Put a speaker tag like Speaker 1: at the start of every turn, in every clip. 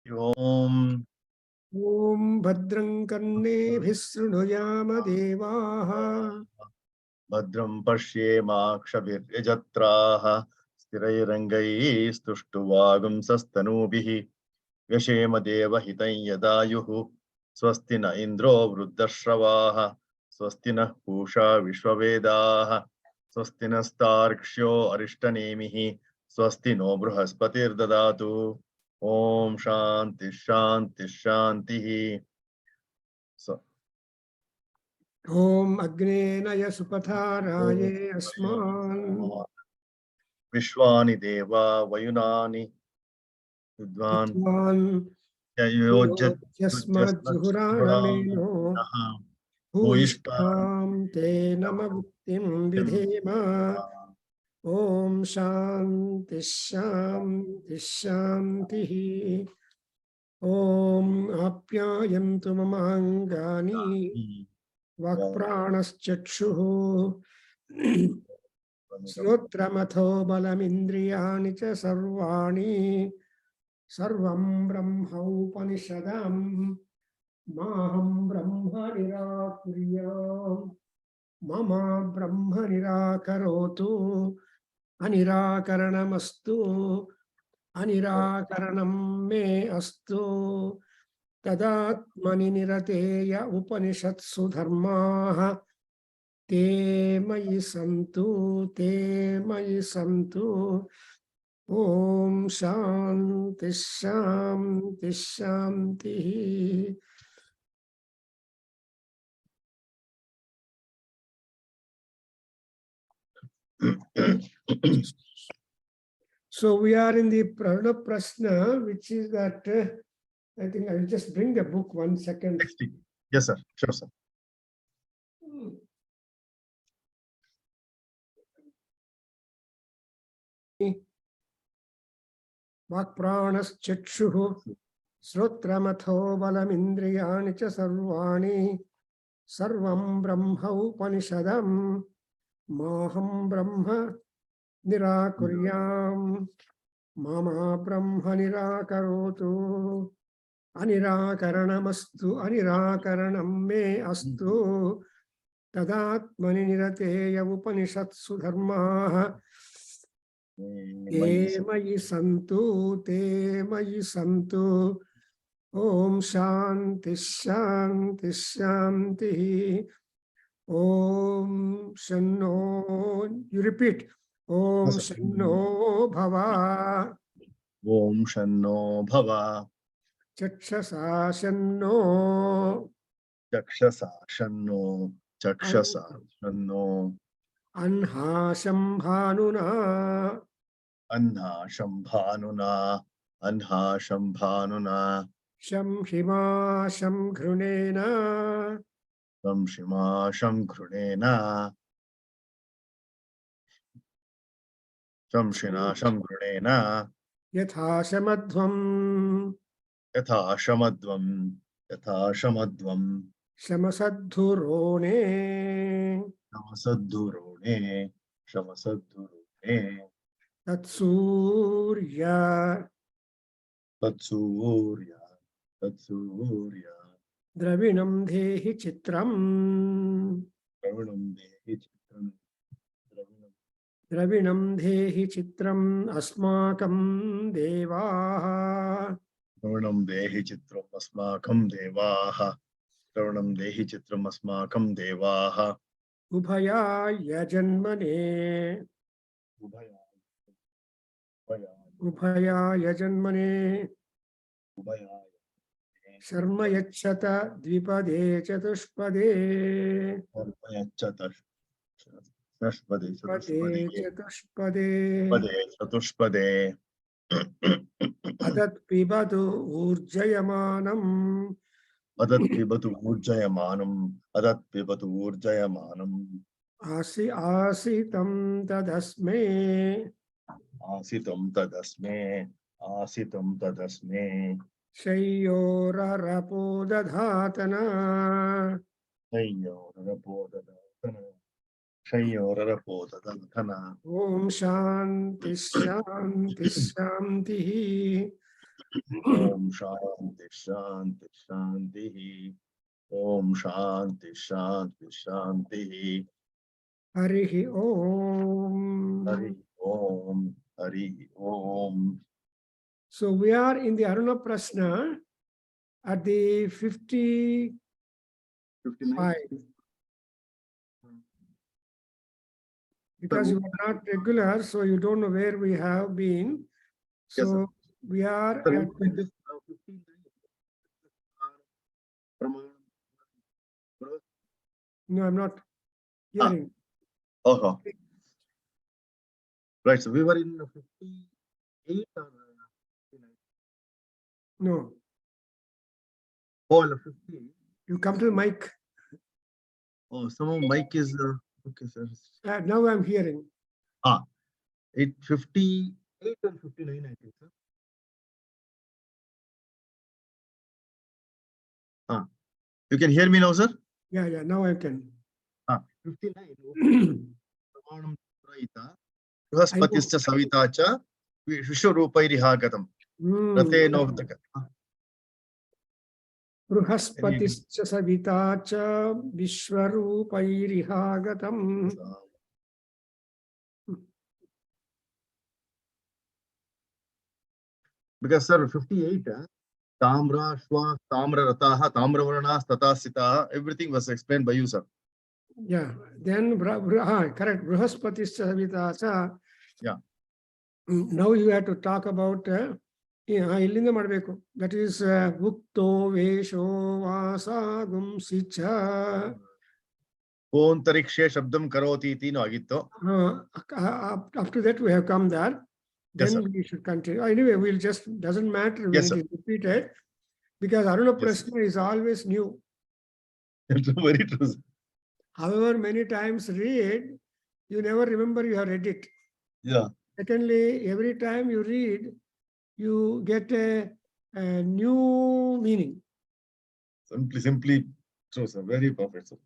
Speaker 1: Om
Speaker 2: Bhadram Karneभिः शृणुयाम देवाः
Speaker 1: Bhadram Pashyemakshaviryajatraha Sthirairangai Sastanubhihi Vyashema Deva Hitan Yadayuhu Swasti na Indro Vruddhashravaha Swasti na Pusha Vishwavedaha Swasti na Starksho Arishtanemihi Swasti no Bruhaspatir Dadatu Om Shanti Shanti Shantihi. So,
Speaker 2: Agne Naya Supataraye Asman
Speaker 1: Vishwani Deva Vayunani Vidwan
Speaker 2: Vidwan Yasmad Juhuranameno Bhuishtam Te Namavuktim Vidhema Om Shanti Shanti Shanti Om Apyayantu Mamangani Vakpranaschakshuhu Shrotramatho Balamindriyani Cha Sarvani Sarvam Brahma Upanishadam Maham Brahma Nirakuriyam Mama Brahma Nirakarotu Anirakaranamastu Anirakaranam me astu Tadatmani nirateya Upanishatsu dharmaha Te mayi santu Om Shanti Shanti Shanti. So we are in the Aruna Prashna, which is that I think I'll just bring the book 1 second.
Speaker 1: Yes, sir. Sure, sir.
Speaker 2: Vakpranaschakshuhu Srotramatho Balamindriyani Cha Sarvani Sarvam Brahma Upanishadam Maham Brahma Nirakuryam Mama Brahma Nirakarotu Anirakaranamastu Anirakaranam me astu Tadatmani nirateya Upanishatsu dharmaha Te mayi santu Om Shanti Shanti Shanti Om Shanno, you repeat, Om Shanno Bhava
Speaker 1: Om Shanno Bhava
Speaker 2: Chakshasa Shanno
Speaker 1: Chakshasa Shanno Chakshasa Shanno
Speaker 2: Anha Shambhanuna
Speaker 1: Anha Shambhanuna Anha Shambhanuna
Speaker 2: Shamhima Shamghrunena
Speaker 1: Shima Shamgrunena Shamshina Shamgrunena
Speaker 2: Yatha Shamadhvam
Speaker 1: Yatha Shamadvam Yatha Shamadvam
Speaker 2: Shamasadhurone
Speaker 1: Shamasadhurune Shamasadhurune
Speaker 2: Tatsurya
Speaker 1: Tatsurya Tatsurya
Speaker 2: Dravinam Dehi Chitram
Speaker 1: Dravinam Dehi Chitram
Speaker 2: Dravinam Dehi Chitram Asmakam Devaha
Speaker 1: Dravinam Dehi Chitram Asmakam Devaha Dravinam Dehi Chitram Asmakam Devaha
Speaker 2: Ubhayaya Janmane Ubhayaya Janmane Sharma Yachata Dvipade Chatushpade Pade Chatushpade
Speaker 1: Chatushpade
Speaker 2: Adat Pibadu Urjayamanam
Speaker 1: Adat Pibatu Urjayamanam Adat Pibatu Urjayamanam
Speaker 2: Asitam Tadasme
Speaker 1: Asitam Tadasme Asitam Tadasme
Speaker 2: Shayyorarapo Dadhatana
Speaker 1: Shayyorarapodadantana
Speaker 2: Om Shanti Shanti Shanti
Speaker 1: Om Shanti Shanti Shanti. Om Shanti Shanti Shanti.
Speaker 2: Harihi Om.
Speaker 1: Hari Om. Hari Om.
Speaker 2: So we are in the Aruna Prashna at the 55.
Speaker 1: 59.
Speaker 2: Because you are not regular, so you don't know where we have been.
Speaker 1: Yes, sir.
Speaker 2: So we are
Speaker 1: Sir,
Speaker 2: at
Speaker 1: with this 59.
Speaker 2: no, I'm not hearing.
Speaker 1: Oh, right. So we were in 58 or 59?
Speaker 2: No,
Speaker 1: Oh, 58.
Speaker 2: you come to the mic.
Speaker 1: Oh, somehow mic is okay, sir.
Speaker 2: Now I'm hearing.
Speaker 1: It 58 and 59, I think, sir. You can hear me now, sir?
Speaker 2: Yeah, now I can.
Speaker 1: 59. Pramanam Prayita. Bruhaspatishcha Savitacha Vishwarupairiha Rateno.
Speaker 2: Bruhaspatishcha Savitacha Vishwarupairihagatam.
Speaker 1: Because, sir, 58, Tamra, Shwa, Tamra Rataha, Tamra Varana, Tata Sitaha, everything was explained by you, sir.
Speaker 2: Yeah, then correct. Bruhaspatishcha Savitacha.
Speaker 1: Yeah.
Speaker 2: Now you have to talk about ಇಲ್ಲಿಂದ ಮಾಡಬೇಕು. That is Ukto Vesho Vasa Gumsicha.
Speaker 1: Ontarikshe Shabdam Karoti Tino Agito.
Speaker 2: Up to that we have come there.
Speaker 1: Yes,
Speaker 2: Then
Speaker 1: sir.
Speaker 2: we should continue. Anyway, we'll just, doesn't matter when
Speaker 1: Yes,
Speaker 2: it
Speaker 1: sir.
Speaker 2: is repeated, because Aruna
Speaker 1: Yes,
Speaker 2: Prashna is always new.
Speaker 1: Very true, sir.
Speaker 2: However many times read, you never remember you have read it.
Speaker 1: Yeah.
Speaker 2: Secondly, every time you read, you get a new meaning.
Speaker 1: Simply true, sir. Very perfect, sir.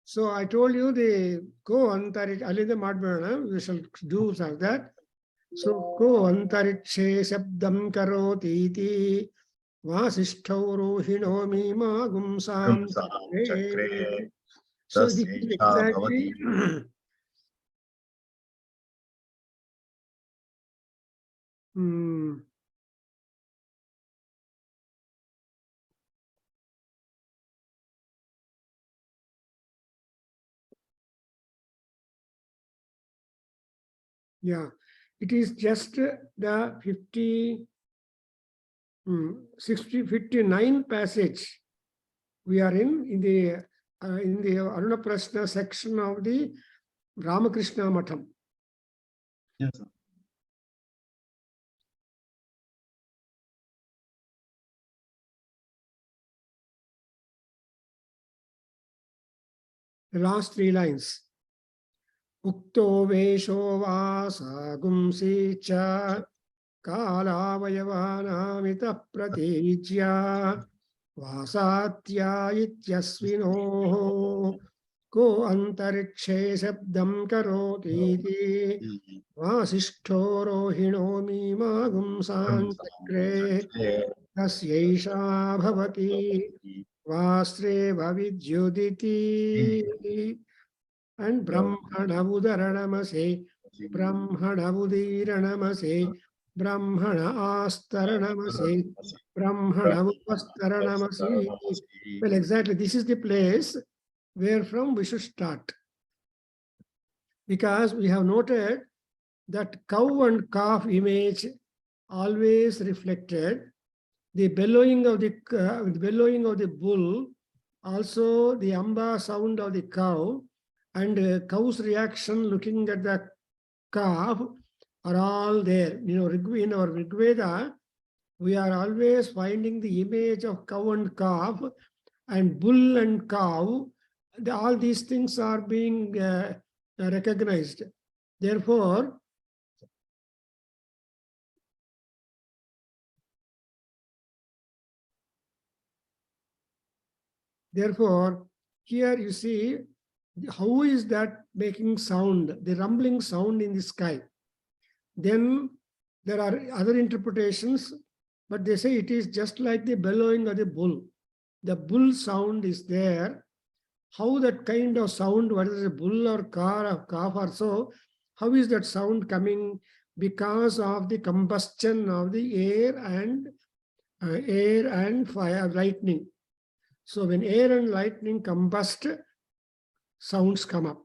Speaker 2: So I told you the go antarit alida madbana, we shall do like that. So go antarikshe shabdam karoti iti vasishtho rohino mima gumsam chakre. So this is exactly yeah, it is just the 59 passage we are in the Aruna Prashna section of the Ramakrishna Matham.
Speaker 1: Yes, sir.
Speaker 2: The last three lines. Ukto vesho vasa gumsi cha kalavayavana pratijya vasatya ityasvinoho ko antarikshe sabdam karoti vasishtho rohino mima gumsan chakre tasyaisha bhavati vastre vavidyuditi. And Brahmana Udaranamase, Brahmana Udiranamase, Brahmana Astaranamase, Brahmana Upastaranamase. Well, exactly. This is the place where from we should start. Because we have noted that cow and calf image always reflected the bellowing of the bull, also the amba sound of the cow, and cow's reaction looking at the calf are all there. You know, in our Rig Veda, we are always finding the image of cow and calf and bull and cow. All these things are being recognized. Therefore, here you see how is that making sound, the rumbling sound in the sky? Then there are other interpretations, but they say it is just like the bellowing of the bull. The bull sound is there. How that kind of sound, whether it's a bull or car or calf or so, how is that sound coming? Because of the combustion of the air and fire, lightning. So when air and lightning combust, sounds come up.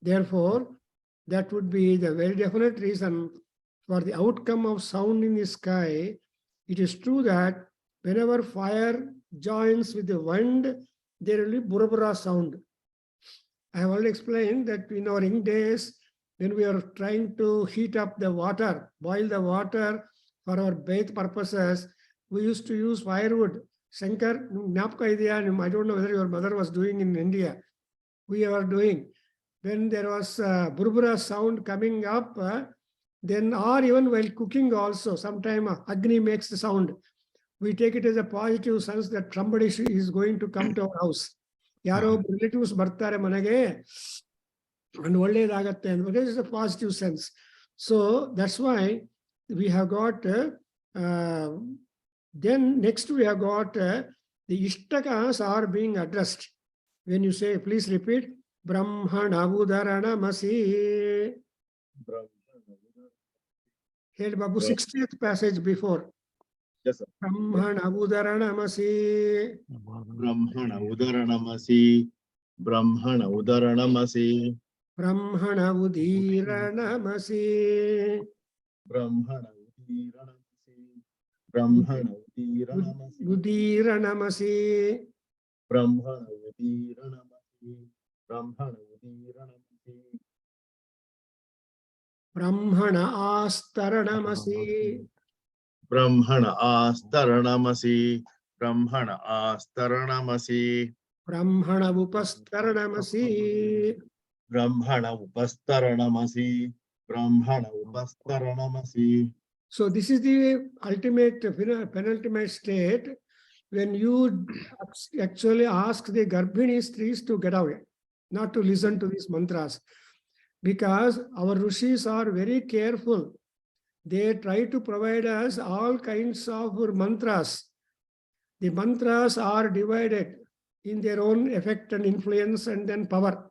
Speaker 2: Therefore, that would be the very definite reason for the outcome of sound in the sky. It is true that whenever fire joins with the wind, there will be burabura sound. I have already explained that in our young days, when we are trying to heat up the water, boil the water for our bath purposes, we used to use firewood. Shankar, I don't know whether your mother was doing in India. We are doing. When there was burbura sound coming up, then or even while cooking also, sometime Agni makes the sound. We take it as a positive sense that somebody is going to come to our house. Yaro relatives bartare manage and ಒಳ್ಳೆಯದಾಗತ್ತೆ because it's a positive sense. So that's why we have got then next we have got the ishtakas are being addressed. When you say, please repeat, Brahmana Udaranamasi. Hey, Babu, 60th passage before.
Speaker 1: Yes, sir.
Speaker 2: Brahmana Udaranamasi.
Speaker 1: Brahmana Udaranamasi. Brahmana Udaranamasi.
Speaker 2: Brahmana Udiranamasi.
Speaker 1: Brahmana Udiranamasi. Brahmana Udiranamasi.
Speaker 2: Udiranamasi.
Speaker 1: Brahmana Udiranamasi. Brahmana Udiranamasi.
Speaker 2: Brahmana Astaranamasi.
Speaker 1: Brahmana Astaranamasi. Brahmana Astaranamasi.
Speaker 2: Brahmana Upastaranamasi.
Speaker 1: Brahmana Upastaranamasi. Brahmana Upastaranamasi.
Speaker 2: So this is the ultimate, penultimate state when you actually ask the Garbhini Strees to get away, not to listen to these mantras. Because our rishis are very careful. They try to provide us all kinds of mantras. The mantras are divided in their own effect and influence and then power.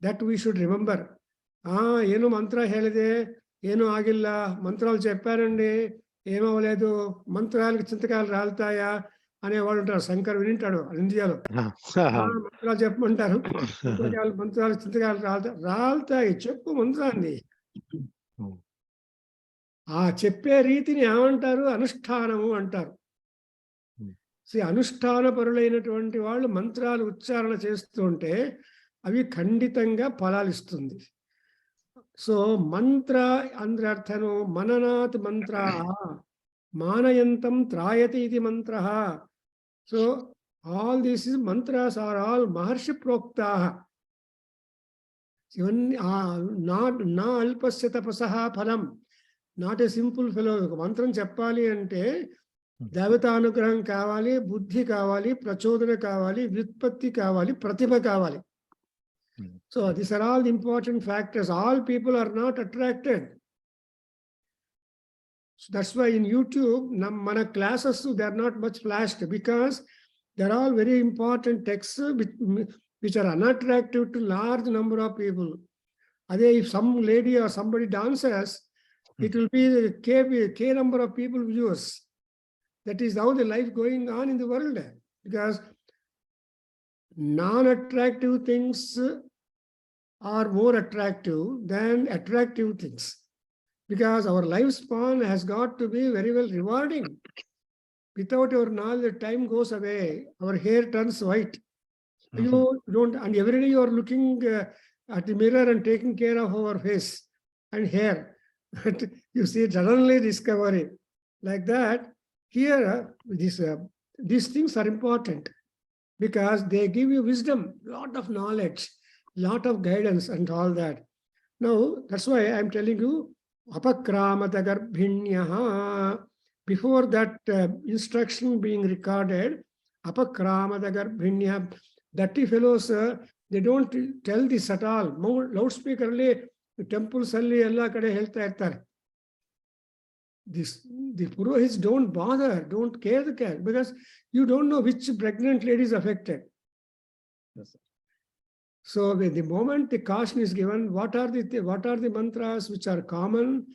Speaker 2: That we should remember. Eno mantra helide, eno agilla, mantralu chepparandi, emo avaledu, mantralaki chintakaalu raaltaya ane vaadu untaru. Shankar vinintadu Indialo. Mantralu cheppamantaru. మంత్రాలు చింతకాలు రాలుతాయి, చెప్పు మంత్రాన్ని. ఆ చెప్పే రీతిని ఏమంటారు? అనుష్ఠానము అంటారు. అనుష్ఠాన పరులైనటువంటి వాళ్ళు మంత్రాలు ఉచ్చారణ చేస్తుంటే అవి ఖండితంగా ఫలాలిస్తుంది. సో మంత్ర ಅಂದ್ರೆ అర్థను మననాత్ మంత్ర మానయంతం త్రాయతి ఇది మంత్ర. So all these mantras are all Maharshi Proktaha. Even not alpasya tapasaha phalam. Not a simple fellow. Mantram cheppali ante Devatanugraham kavali, buddhi kavali, prachodana kavali, vyutpatti kavali, pratibha kavali. So these are all the important factors. All people are not attracted. So that's why in YouTube, mana classes, they are not much flashed because they're all very important texts which are unattractive to large number of people. If some lady or somebody dances, it will be K number of people viewers. That is how the life going on in the world. Because non-attractive things are more attractive than attractive things. Because our lifespan has got to be very well rewarding. Without your knowledge, time goes away. Our hair turns white. You don't, and every day you are looking at the mirror and taking care of our face and hair. You see, suddenly discovery. Like that, here, these things are important because they give you wisdom, lot of knowledge, lot of guidance and all that. Now, that's why I'm telling you, apakramata garbhinyaha. Before that instruction being recorded, apakramata garbhinya, dirty fellows They don't tell this at all. Loudspeaker alli, temples alli ella kade helta irtare. The Purohits don't bother, don't care because you don't know which pregnant lady is affected.
Speaker 1: Yes, sir.
Speaker 2: So the moment the caution is given, what are the mantras which are common,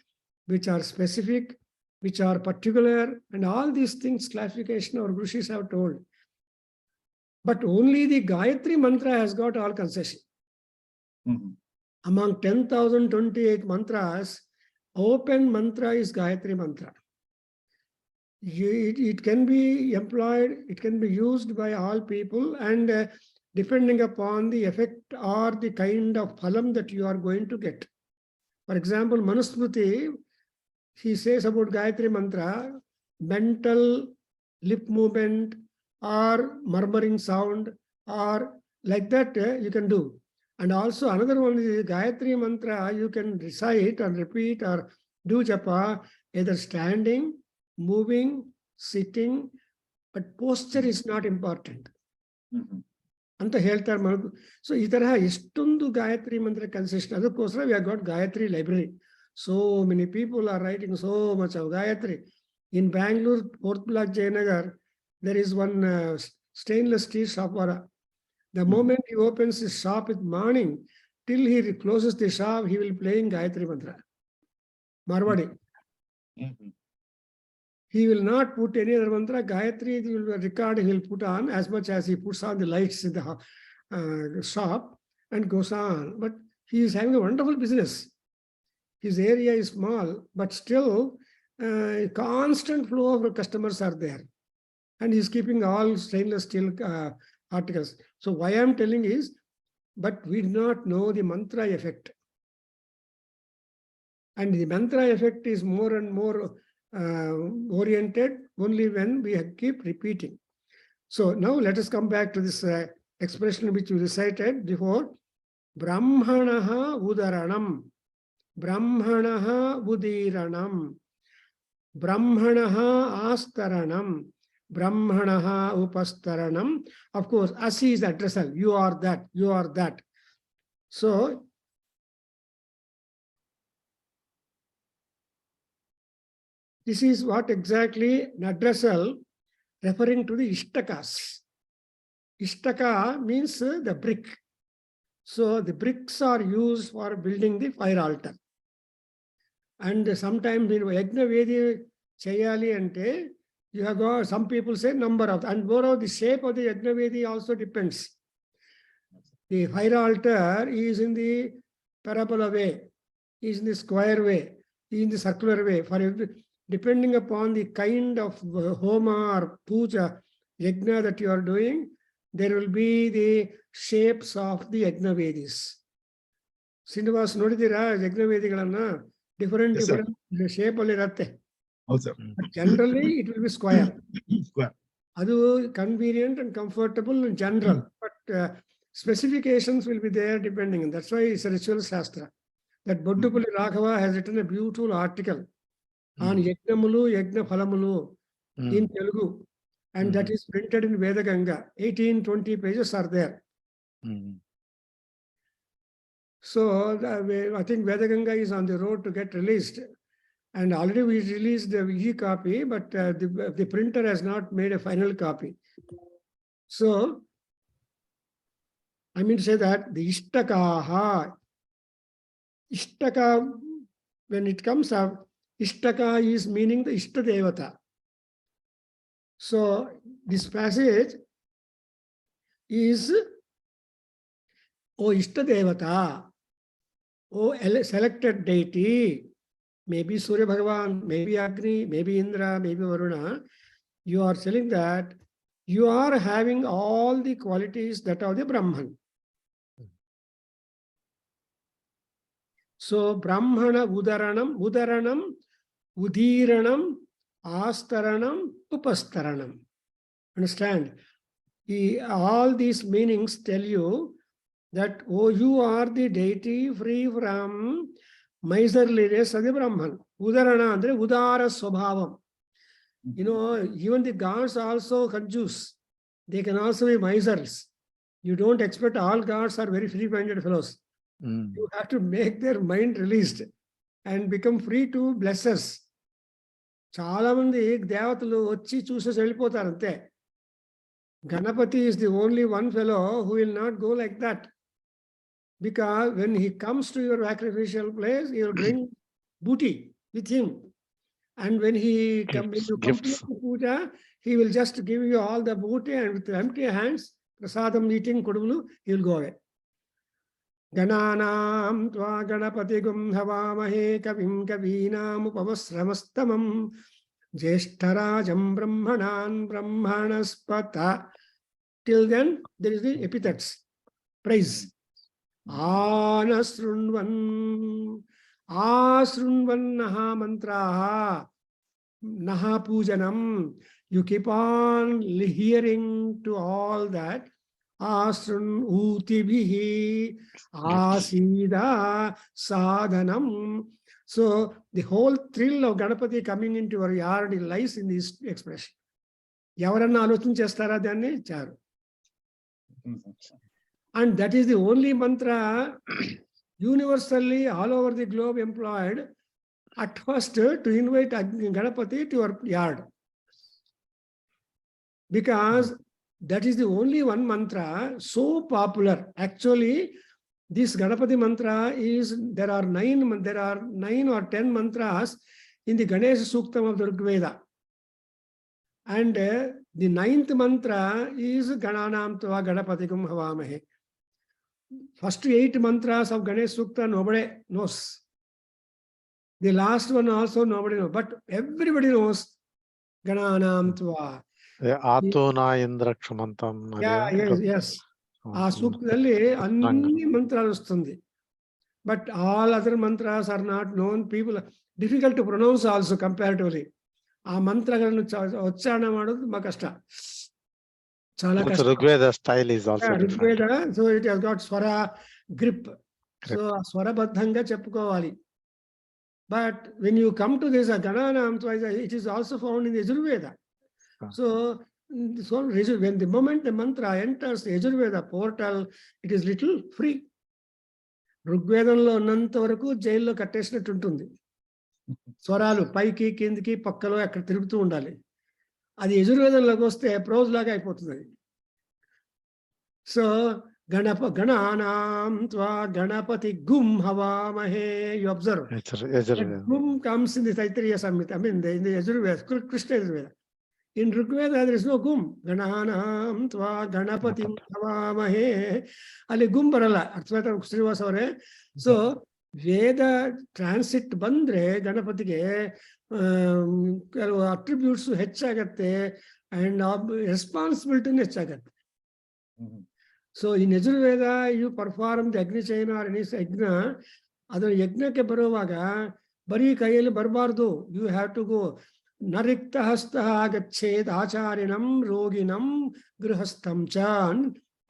Speaker 2: which are specific, which are particular, and all these things classification our Rishis have told. But only the Gayatri mantra has got all concession. Among 10,028 mantras, open mantra is Gayatri mantra. It can be employed, it can be used by all people, and depending upon the effect or the kind of phalam that you are going to get. For example, Manusmriti, he says about Gayatri mantra, mental lip movement or murmuring sound or like that you can do. And also another one is Gayatri mantra, you can recite and repeat or do japa either standing, moving, sitting, but posture is not important. ಅಂತ ಹೇಳ್ತಾರೆ ಮನಕು. So ಈ ತರಹ ಎಷ್ಟೊಂದು ಗಾಯತ್ರಿ ಮಂತ್ರ consist. ಅದಕ್ಕೋಸ್ಕರ we have got Gayatri library. So many people are writing so much of Gayatri. In Bengaluru, 4th block Jayanagar, there is one stainless steel shop. The moment he opens his shop in morning, till he closes the shop, he will playing Gayatri mantra. Marwadi. He will not put any other mantra. Gayatri he will record, he will put on as much as he puts on the lights in the shop and goes on. But he is having a wonderful business. His area is small, but still constant flow of customers are there. And he is keeping all stainless steel articles. So why I am telling is, but we do not know the mantra effect. And the mantra effect is more and more oriented only when we keep repeating. So now let us come back to this expression which we recited before. Brahmanaha udaranam, Brahmanaha udiranam, Brahmanaha astaranam, Brahmanaha upastaranam. Of course, asi is addressal. You are that, you are that. So this is what exactly an addressal referring to the ishtakas. Ishtaka means the brick. So the bricks are used for building the fire altar. And sometimes in Yajna Vedi Chayali ante, you have got, some people say number of, and more of the shape of the Yajna Vedi also depends. The fire altar is in the parabola way, is in the square way, is in the circular way. For every, depending upon the kind of homa or puja, yajna that you are doing, there will be the shapes of the yajna vedis. Srinivas nodidira yajna vedigalanna different shape alli irutte. But generally it will be square. Adu convenient and comfortable in general, but specifications will be there depending. And that's why it's a ritual shastra. That Boddupalli Raghava has written a beautiful article on Yajnamulu, Yajna Phalamulu in Telugu. And that is printed in Veda Ganga. 18-20 pages are there. So I think Veda Ganga is on the road to get released. And already we released the e-copy, but the printer has not made a final copy. So I mean to say that the Ishtakaha, Ishtaka, when it comes up, Ishtaka is meaning the Ishta Devata. So this passage is, O Ishta Devata, O selected deity, maybe Surya Bhagavan, maybe Agni, maybe Indra, maybe Varuna, you are telling that you are having all the qualities that are the Brahman. So Brahmana Udaranam, Udiranam, Astaranam, Upastaranam. Understand? All these meanings tell you that, oh, you are the deity free from miserliness of the Brahman. Udarana andre Udara Swabhavam. You know, even the gods also conjuice. They can also be misers. You don't expect all gods are very free-minded fellows. You have to make their mind released and become free to bless us. చాలా మంది దేవతలు వచ్చి చూసేసి వెళ్ళిపోతారు అంతే. Ganapati is the only one fellow who will not go like that. Because when he comes to your sacrificial place, he will bring booty with him. And when he comes to complete the puja, he will just give you all the booty, and with empty hands, prasadam eating kudulu, he will go away. Gananam tva ganapatigum havamahe kavim kavinam upavasramastamam jeshtarajam brahmanan brahmanaspata. Till then, there is the epithets, praise. Anasrunvan naha mantraha naha pujanam. You keep on hearing to all that. Asrun utibihi asida sadhanam. So the whole thrill of Ganapati coming into your yard lies in this expression. Yavaranna alochana chestara danni charu. And that is the only mantra universally all over the globe employed at first to invite Ganapati to your yard. Because that is the only one mantra so popular. Actually, this Ganapati mantra is, there are 9 or 10 mantras in the Ganesha Suktam of the Veda. And the 9th mantra is Gananam Tva Ganapatikum Havamahe. First 8 mantras of Ganesha Sukta nobody knows. The last one also nobody knows. But everybody knows Gananam Tva.
Speaker 3: Atona Indrakshamantam.
Speaker 2: Yes. ಆ ಸೂಕ್ತದಲ್ಲಿ ಅన్ని ಮಂತ್ರಾలు ವస్తుంది. But all other mantras are not known. People, difficult to pronounce also comparatively. ಆ ಮಂತ್ರಗಳನ್ನು ಉಚ್ಚಾರಣೆ ಮಾಡೋದು ತುಂಬಾ ಕಷ್ಟ. చాలా కష్టం.
Speaker 3: Rigveda style is also different.
Speaker 2: Rigveda, so it has got swara grip. So స్వరబద్ధంగా చెప్పుకోవాలి. But when you come to this Gananam, it is also found in the Yajurveda. So when the moment the mantra enters the Yajurveda portal, it is little free. ఋగ్వేదంలో ఉన్నంత వరకు జైల్లో కట్టేసినట్టు ఉంటుంది. స్వరాలు పైకి కిందికి పక్కలో అక్కడ తిరుగుతూ ఉండాలి. అది యజుర్వేదంలోకి వస్తే ప్రోజ్ లాగా అయిపోతుంది. సో గణానాం త్వా Ganapati గుం హవామహే. You observe. Gum comes in the Taittiriya Samhita, I mean in the Yajurveda, Krishna Yajurveda. In Rigveda, there is no gum. Gananam tva ganapati havamahe. Ali gum barala. Arthvata Srinivas avare. So Veda transit bandre Ganapatike attributes ಹೆಚ್ಚಾಗತ್ತೆ and responsibility ಹೆಚ್ಚಾಗತ್ತೆ. So in Yajurveda, you perform the Agni Chayana or any yajna. ಅದರ ಯಜ್ಞಕ್ಕೆ ಬರುವಾಗ ಬರೀ ಕೈಯಲ್ಲಿ ಬರಬಾರ್ದು. You have to go. ನರಿಕ್ತ ಹಸ್ತಃ ಗಚ್ಚೇದ್ ಆಚಾರ್ಯನಂ ರೋಗಿನಂ ಗೃಹಸ್ಥಂ ಚ.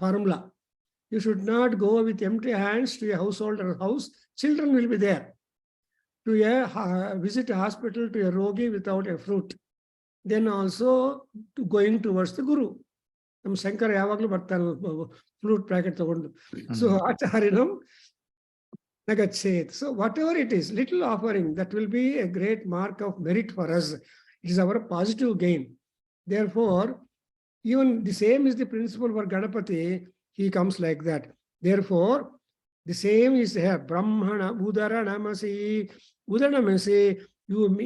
Speaker 2: Formula. You should not go with empty hands to a householder's house. Children will be there. To visit a hospital to a rogi without a fruit. Then also going towards the Guru. ನಮ್ಮ ಶಂಕರ ಯಾವಾಗಲೂ ಬರ್ತಾರೆ fruit packet ತಗೊಂಡು. So ಆಚಾರ್ಯನಂ nagachet. So whatever it is, little offering, that will be a great mark of merit for us. It is our positive gain. Therefore, even the same is the principle for Ganapati. He comes like that. Therefore, the same is here. Brahmana udaranamasi. Udaranamasi,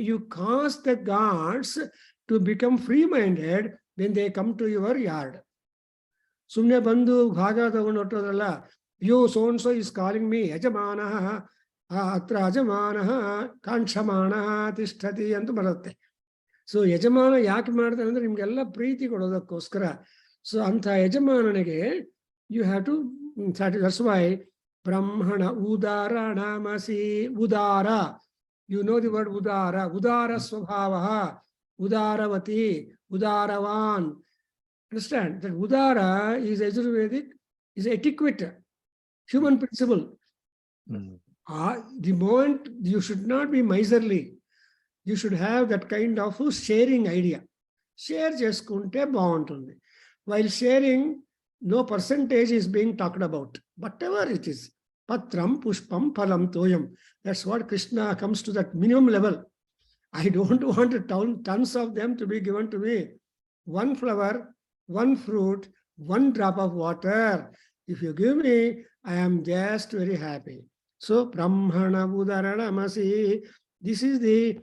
Speaker 2: you cause the gods to become free-minded when they come to your yard. Sumne bandhu bhaga tagondu ಹೊರಟೋದ್ರಲ್ಲ, yo so and so is calling me ಯಜಮಾನಃ ಅತ್ರ ಯಜಮಾನಃ ಕಾಂಕ್ಷಮಾನಃ ತಿಷ್ಠತಿ ಅಂತ ಬರುತ್ತೆ. So ಯಜಮಾನ ಯಾಕೆ ಮಾಡ್ತಾರೆ ಅಂದ್ರೆ ನಿಮ್ಗೆಲ್ಲ ಪ್ರೀತಿ ಕೊಡೋದಕ್ಕೋಸ್ಕರ. So ಅಂತ ಯಜಮಾನನಿಗೆ you have to, that's why ಬ್ರಹ್ಮಣ ಉದಾರ ನಾಮಸಿ. ಉದಾರ, you know the word udara. Udara swabhavah, udaravati, udaravan. Understand that udara is Ayurvedic, is etiquette, human principle. The moment you should not be miserly, you should have that kind of sharing idea. Share చేసుకుంటే బాగుంటుంది. While sharing, no percentage is being talked about. Whatever it is, patram, pushpam, phalam, toyam. That's what Krishna comes to, that minimum level. I don't want tons of them to be given to me. One flower, one fruit, one drop of water. If you give me, I am just very happy. So Brahmana Udaranamasi. This is the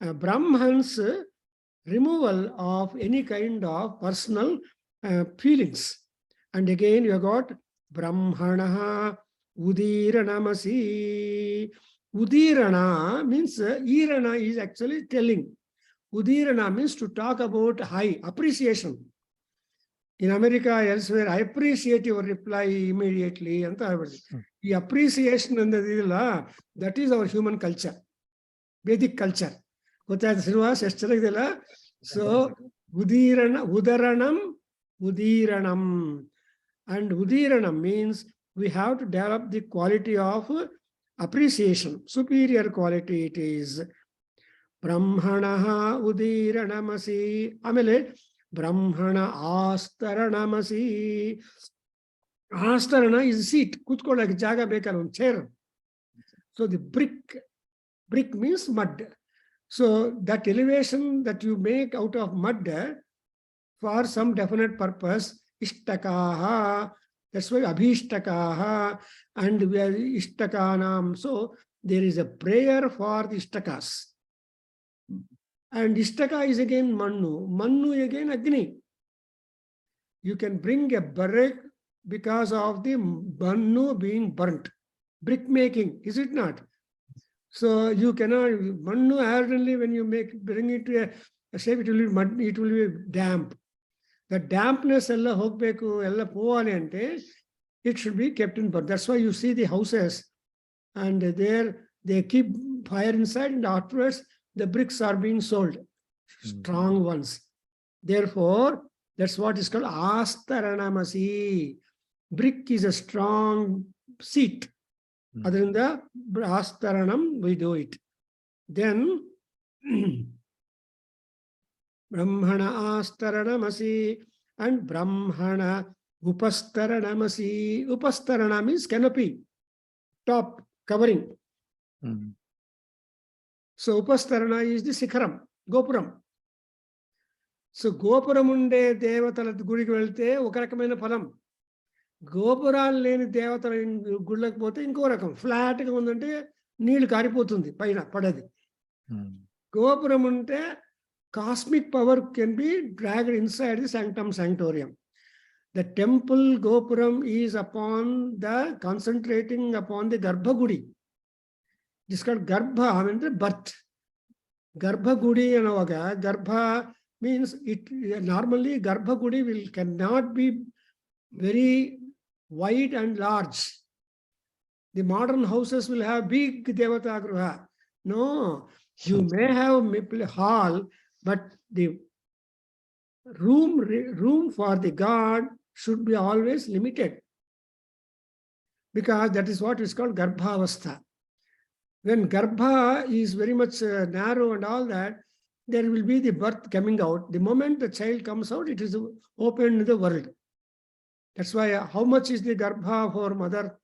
Speaker 2: Brahman's removal of any kind of personal feelings. And again, you have got Brahmana Udiranamasi. Udirana means Irana is actually telling. Udirana means to talk about high appreciation. In America, elsewhere, I appreciate your reply immediately. The appreciation and that is our human culture, Vedic culture. So, Udaranam. And Udiranam means we have to develop the quality of appreciation, superior quality it is. Brahmana Udiranamasi. Amele Brahmana Astaranamasi. Astarana is seat. Kutkolak jaga bekalum, chair. So the brick means mud. So that elevation that you make out of mud for some definite purpose, ishtakaha. That's why abhishtakaha, and we are ishtakanam. So there is a prayer for the ishtakas. And ishtaka is again mannu. Mannu again agni. You can bring a barrack because of the mannu being burnt. Brick making, is it not? So you cannot, mannu ordinarily when you bring it to a shape, it will be damp. The dampness ella hogbeku ella povali ante it should be kept in burn. That's why you see the houses and there they keep fire inside and afterwards the bricks are being sold, strong ones. Therefore, that's what is called Astaranamasi. Brick is a strong seat. Other than the Astaranam, we do it. Then Brahmana Astaranamasi and Brahmana Upastaranamasi. Upastarana means canopy, top, covering. So Upastarana is the Sikharam, Gopuram. So Gopuram unde Devatala Guriki velte oka rakamaina phalam. Gopuralu leni Devatala gudlaki pothe inko rakam. Flat ga undante neelu kaaripotundi paina padadi. Gopuram unte cosmic power can be dragged inside the sanctum sanctorium. The temple Gopuram is concentrating upon the Garbhagudi. This is called Garbha, means birth. Garbhagudi anaga, Garbha means it normally Garbhagudi cannot be very wide and large. The modern houses will have big Devata Gruha. No, you may have a hall, but the room for the God should be always limited. Because that is what is called Garbhavastha. When Garbha is very much narrow and all that, there will be the birth coming out. The moment the child comes out, it is open to the world. That's why how much is the Garbha for mother?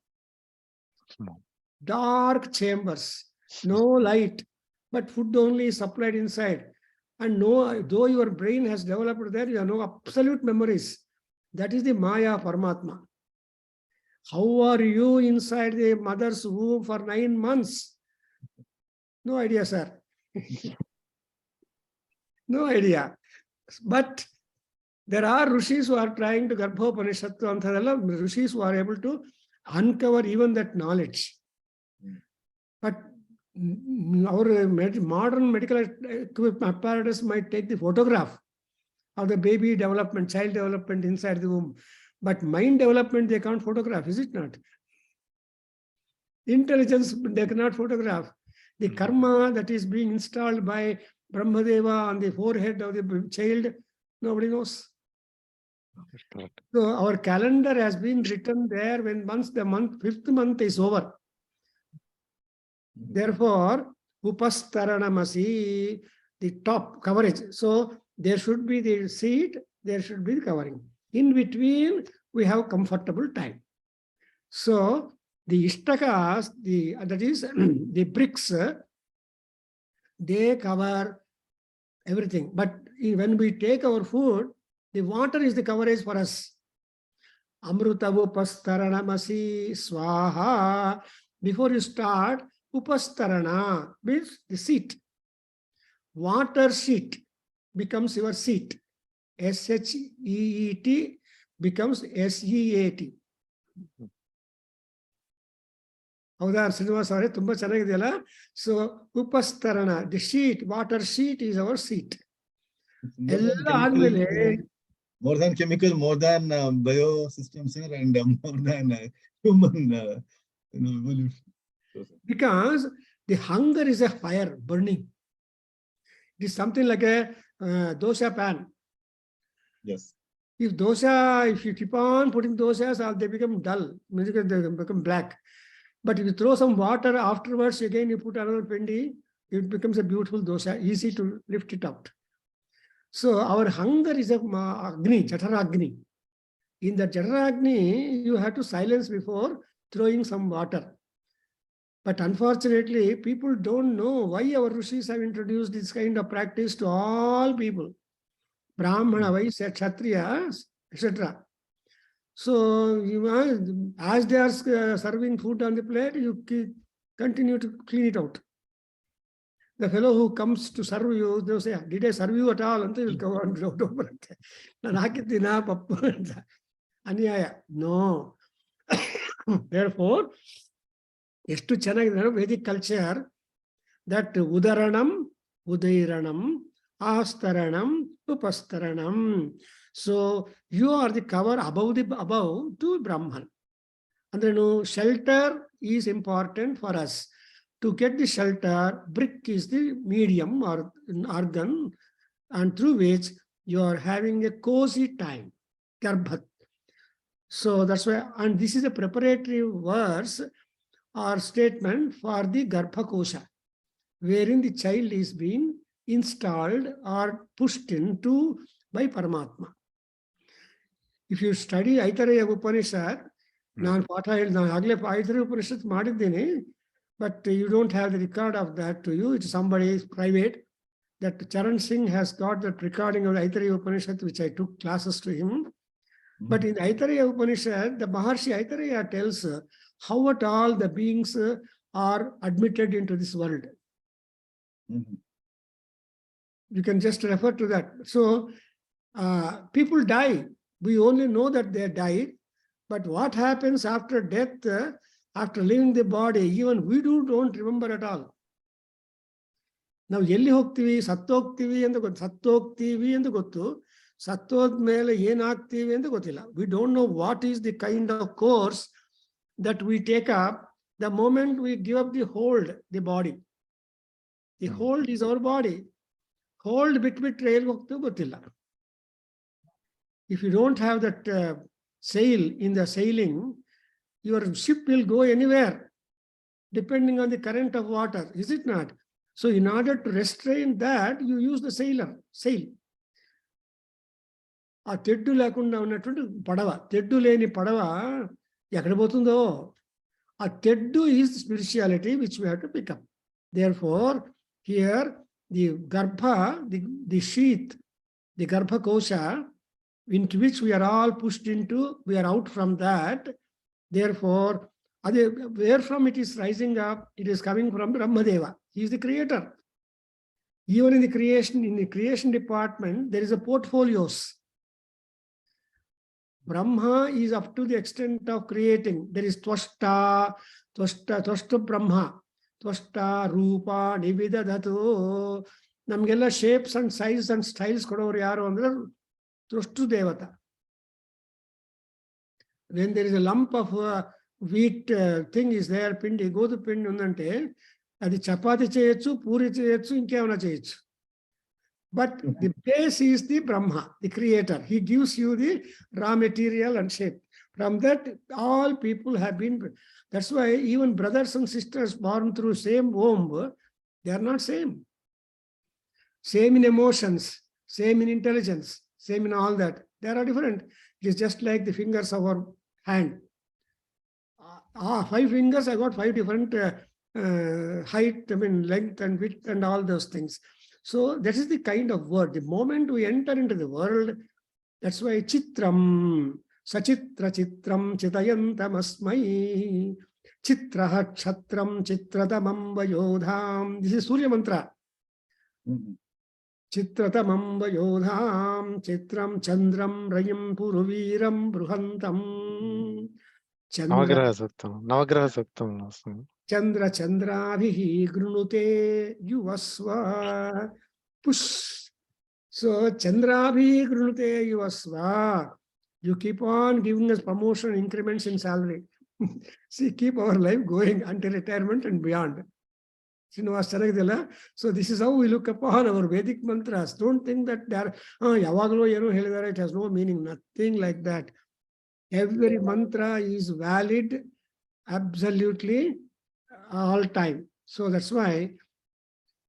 Speaker 2: Dark chambers, no light, but food only is supplied inside. And though your brain has developed there, you have no absolute memories. That is the Maya Paramatma. How are you inside the mother's womb for 9 months? No idea, sir. No idea. But there are Rishis who are trying to Garbhopanishad antadella, Rishis who are able to uncover even that knowledge. But our modern medical apparatus might take the photograph of the baby development, child development inside the womb. But mind development, they can't photograph, is it not? Intelligence, they cannot photograph. The karma that is being installed by Brahmadeva on the forehead of the child, nobody knows. So our calendar has been written there when once the fifth month is over. Therefore, Upastaranamasi, the top coverage. So there should be the seat, there should be the covering. In between, we have comfortable time. So the ishtakas, that is the bricks, they cover everything. But when we take our food, the water is the coverage for us. Amruta upastaranamasi swaha. Before you start, upastarana means the seat. Water seat becomes your seat. SHEET becomes SEAT. ಹೌದಾ ಶ್ರೀನಿವಾಸ್ ಅವರೇ, ತುಂಬಾ ಚೆನ್ನಾಗಿದೆಯಲ್ಲ. So ಉಪಸ್ತರಣ, the sheet, water sheet is our seat. ಎಲ್ಲ ಆದ್ಮೇಲೆ
Speaker 1: more than chemical, more than biosystems, sir, and more than human evolution.
Speaker 2: Because the hunger is a fire burning. It is something like a dosa pan.
Speaker 1: Yes.
Speaker 2: If you keep on putting dosas, they become dull, they become black. But if you throw some water afterwards, again you put another pendi, it becomes a beautiful dosa, easy to lift it out. So our hunger is a agni, Jataragni. In the Jataragni, you have to silence before throwing some water. But unfortunately, people don't know why our rishis have introduced this kind of practice to all people. Brahmana, Vaishya, Kshatriyas, etc. So, as they are serving food on the plate, you continue to clean it out. The fellow who comes to serve you, they say, did I serve you at all? And they will go on. No. Therefore, ಎಷ್ಟು ಚೆನ್ನಾಗಿದೆ Vedic culture, that udaranam, udairanam, astaranam, upastaranam. So you are the cover above to Brahman. And shelter is important for us. To get the shelter, brick is the medium or organ, and through which you are having a cozy time, garbhat. So that's why, and this is a preparatory verse or statement for the Garbha Kosha, wherein the child is being installed or pushed into by Paramatma. If you study Aitareya Upanishad, ನಾನು ಪಾಠ ನಾನು ಆಗಲೇ Aitareya Upanishad ಮಾಡಿದ್ದೀನಿ, but you don't have the record of that to you. It's somebody private. That Charan Singh has got that recording of Aitareya Upanishad, which I took classes to him. But in Aitareya Upanishad, the Maharshi Aitareya tells how at all the beings are admitted into this world. You can just refer to that. So people die. We only know that they died. But what happens after death, after leaving the body, even we don't remember at all. ನಾವು ಎಲ್ಲಿ ಹೋಗ್ತೀವಿ, ಸತ್ತೋಗ್ತೀವಿ ಅಂತ ಗೊತ್ತು, ಸತ್ತೋದ್ಮೇಲೆ ಏನಾಗ್ತೀವಿ ಅಂತ ಗೊತ್ತಿಲ್ಲ. We don't know what is the kind of course that we take up the moment we give up the hold, the body. The hold is our body. Hold ಬಿಟ್ಬಿಟ್ರೆ ಎಲ್ಲಿ ಹೋಗ್ತೀವಿ ಗೊತ್ತಿಲ್ಲ. If you don't have that sail in the sailing, your ship will go anywhere, depending on the current of water, is it not? So in order to restrain that, you use the sail. ఆ తెడ్డు లేకుండా ఉన్నటువంటి పడవ, తెడ్డు లేని పడవ ఎక్కడ పోతుందో, ఆ తెడ్డు is spirituality which we have to pick up. Therefore, here the garbha, the sheath, the garbha kosha, into which we are all pushed into, we are out from that. Therefore, where from it is rising up, it is coming from Brahmadeva. He is the creator. Even in the creation department, there is a portfolios. Brahma is up to the extent of creating. There is Twashta Brahma, Twashta, Rupa, Nividadatu. Namgella shapes and sizes and styles kodoru yaru andre Twashtu Devata. When there is a lump of wheat thing is there, pindi, godu pindi undante, adi chapati cheyochu, puri cheyochu, inkemana cheyochu. But the base is the Brahma, the creator. He gives you the raw material and shape. From that, all people have been. That's why even brothers and sisters born through same womb, they are not same. Same in emotions, same in intelligence, same in all that. They are different. It is just like the fingers of our hand. 5 fingers, I got 5 different height, length and width and all those things. So that is the kind of word. The moment we enter into the world, that's why chitram, sachitra chitram chitayantam asmai, chitraha kshatram chitratamam vayodham. This is Surya mantra. Chitratamam vayodham, chitram chandram rayam puruviram bruhantam.
Speaker 3: Navagraha Suktam.
Speaker 2: Chandra Chandrabhihi Grunute Yuvasva. Push. So Chandrabhi Grunute Yuvasva. You keep on giving us promotion increments in salary. See, keep our life going until retirement and beyond. So this is how we look upon our Vedic mantras. Don't think that they are it has no meaning, nothing like that. Every mantra is valid absolutely all time. So that's why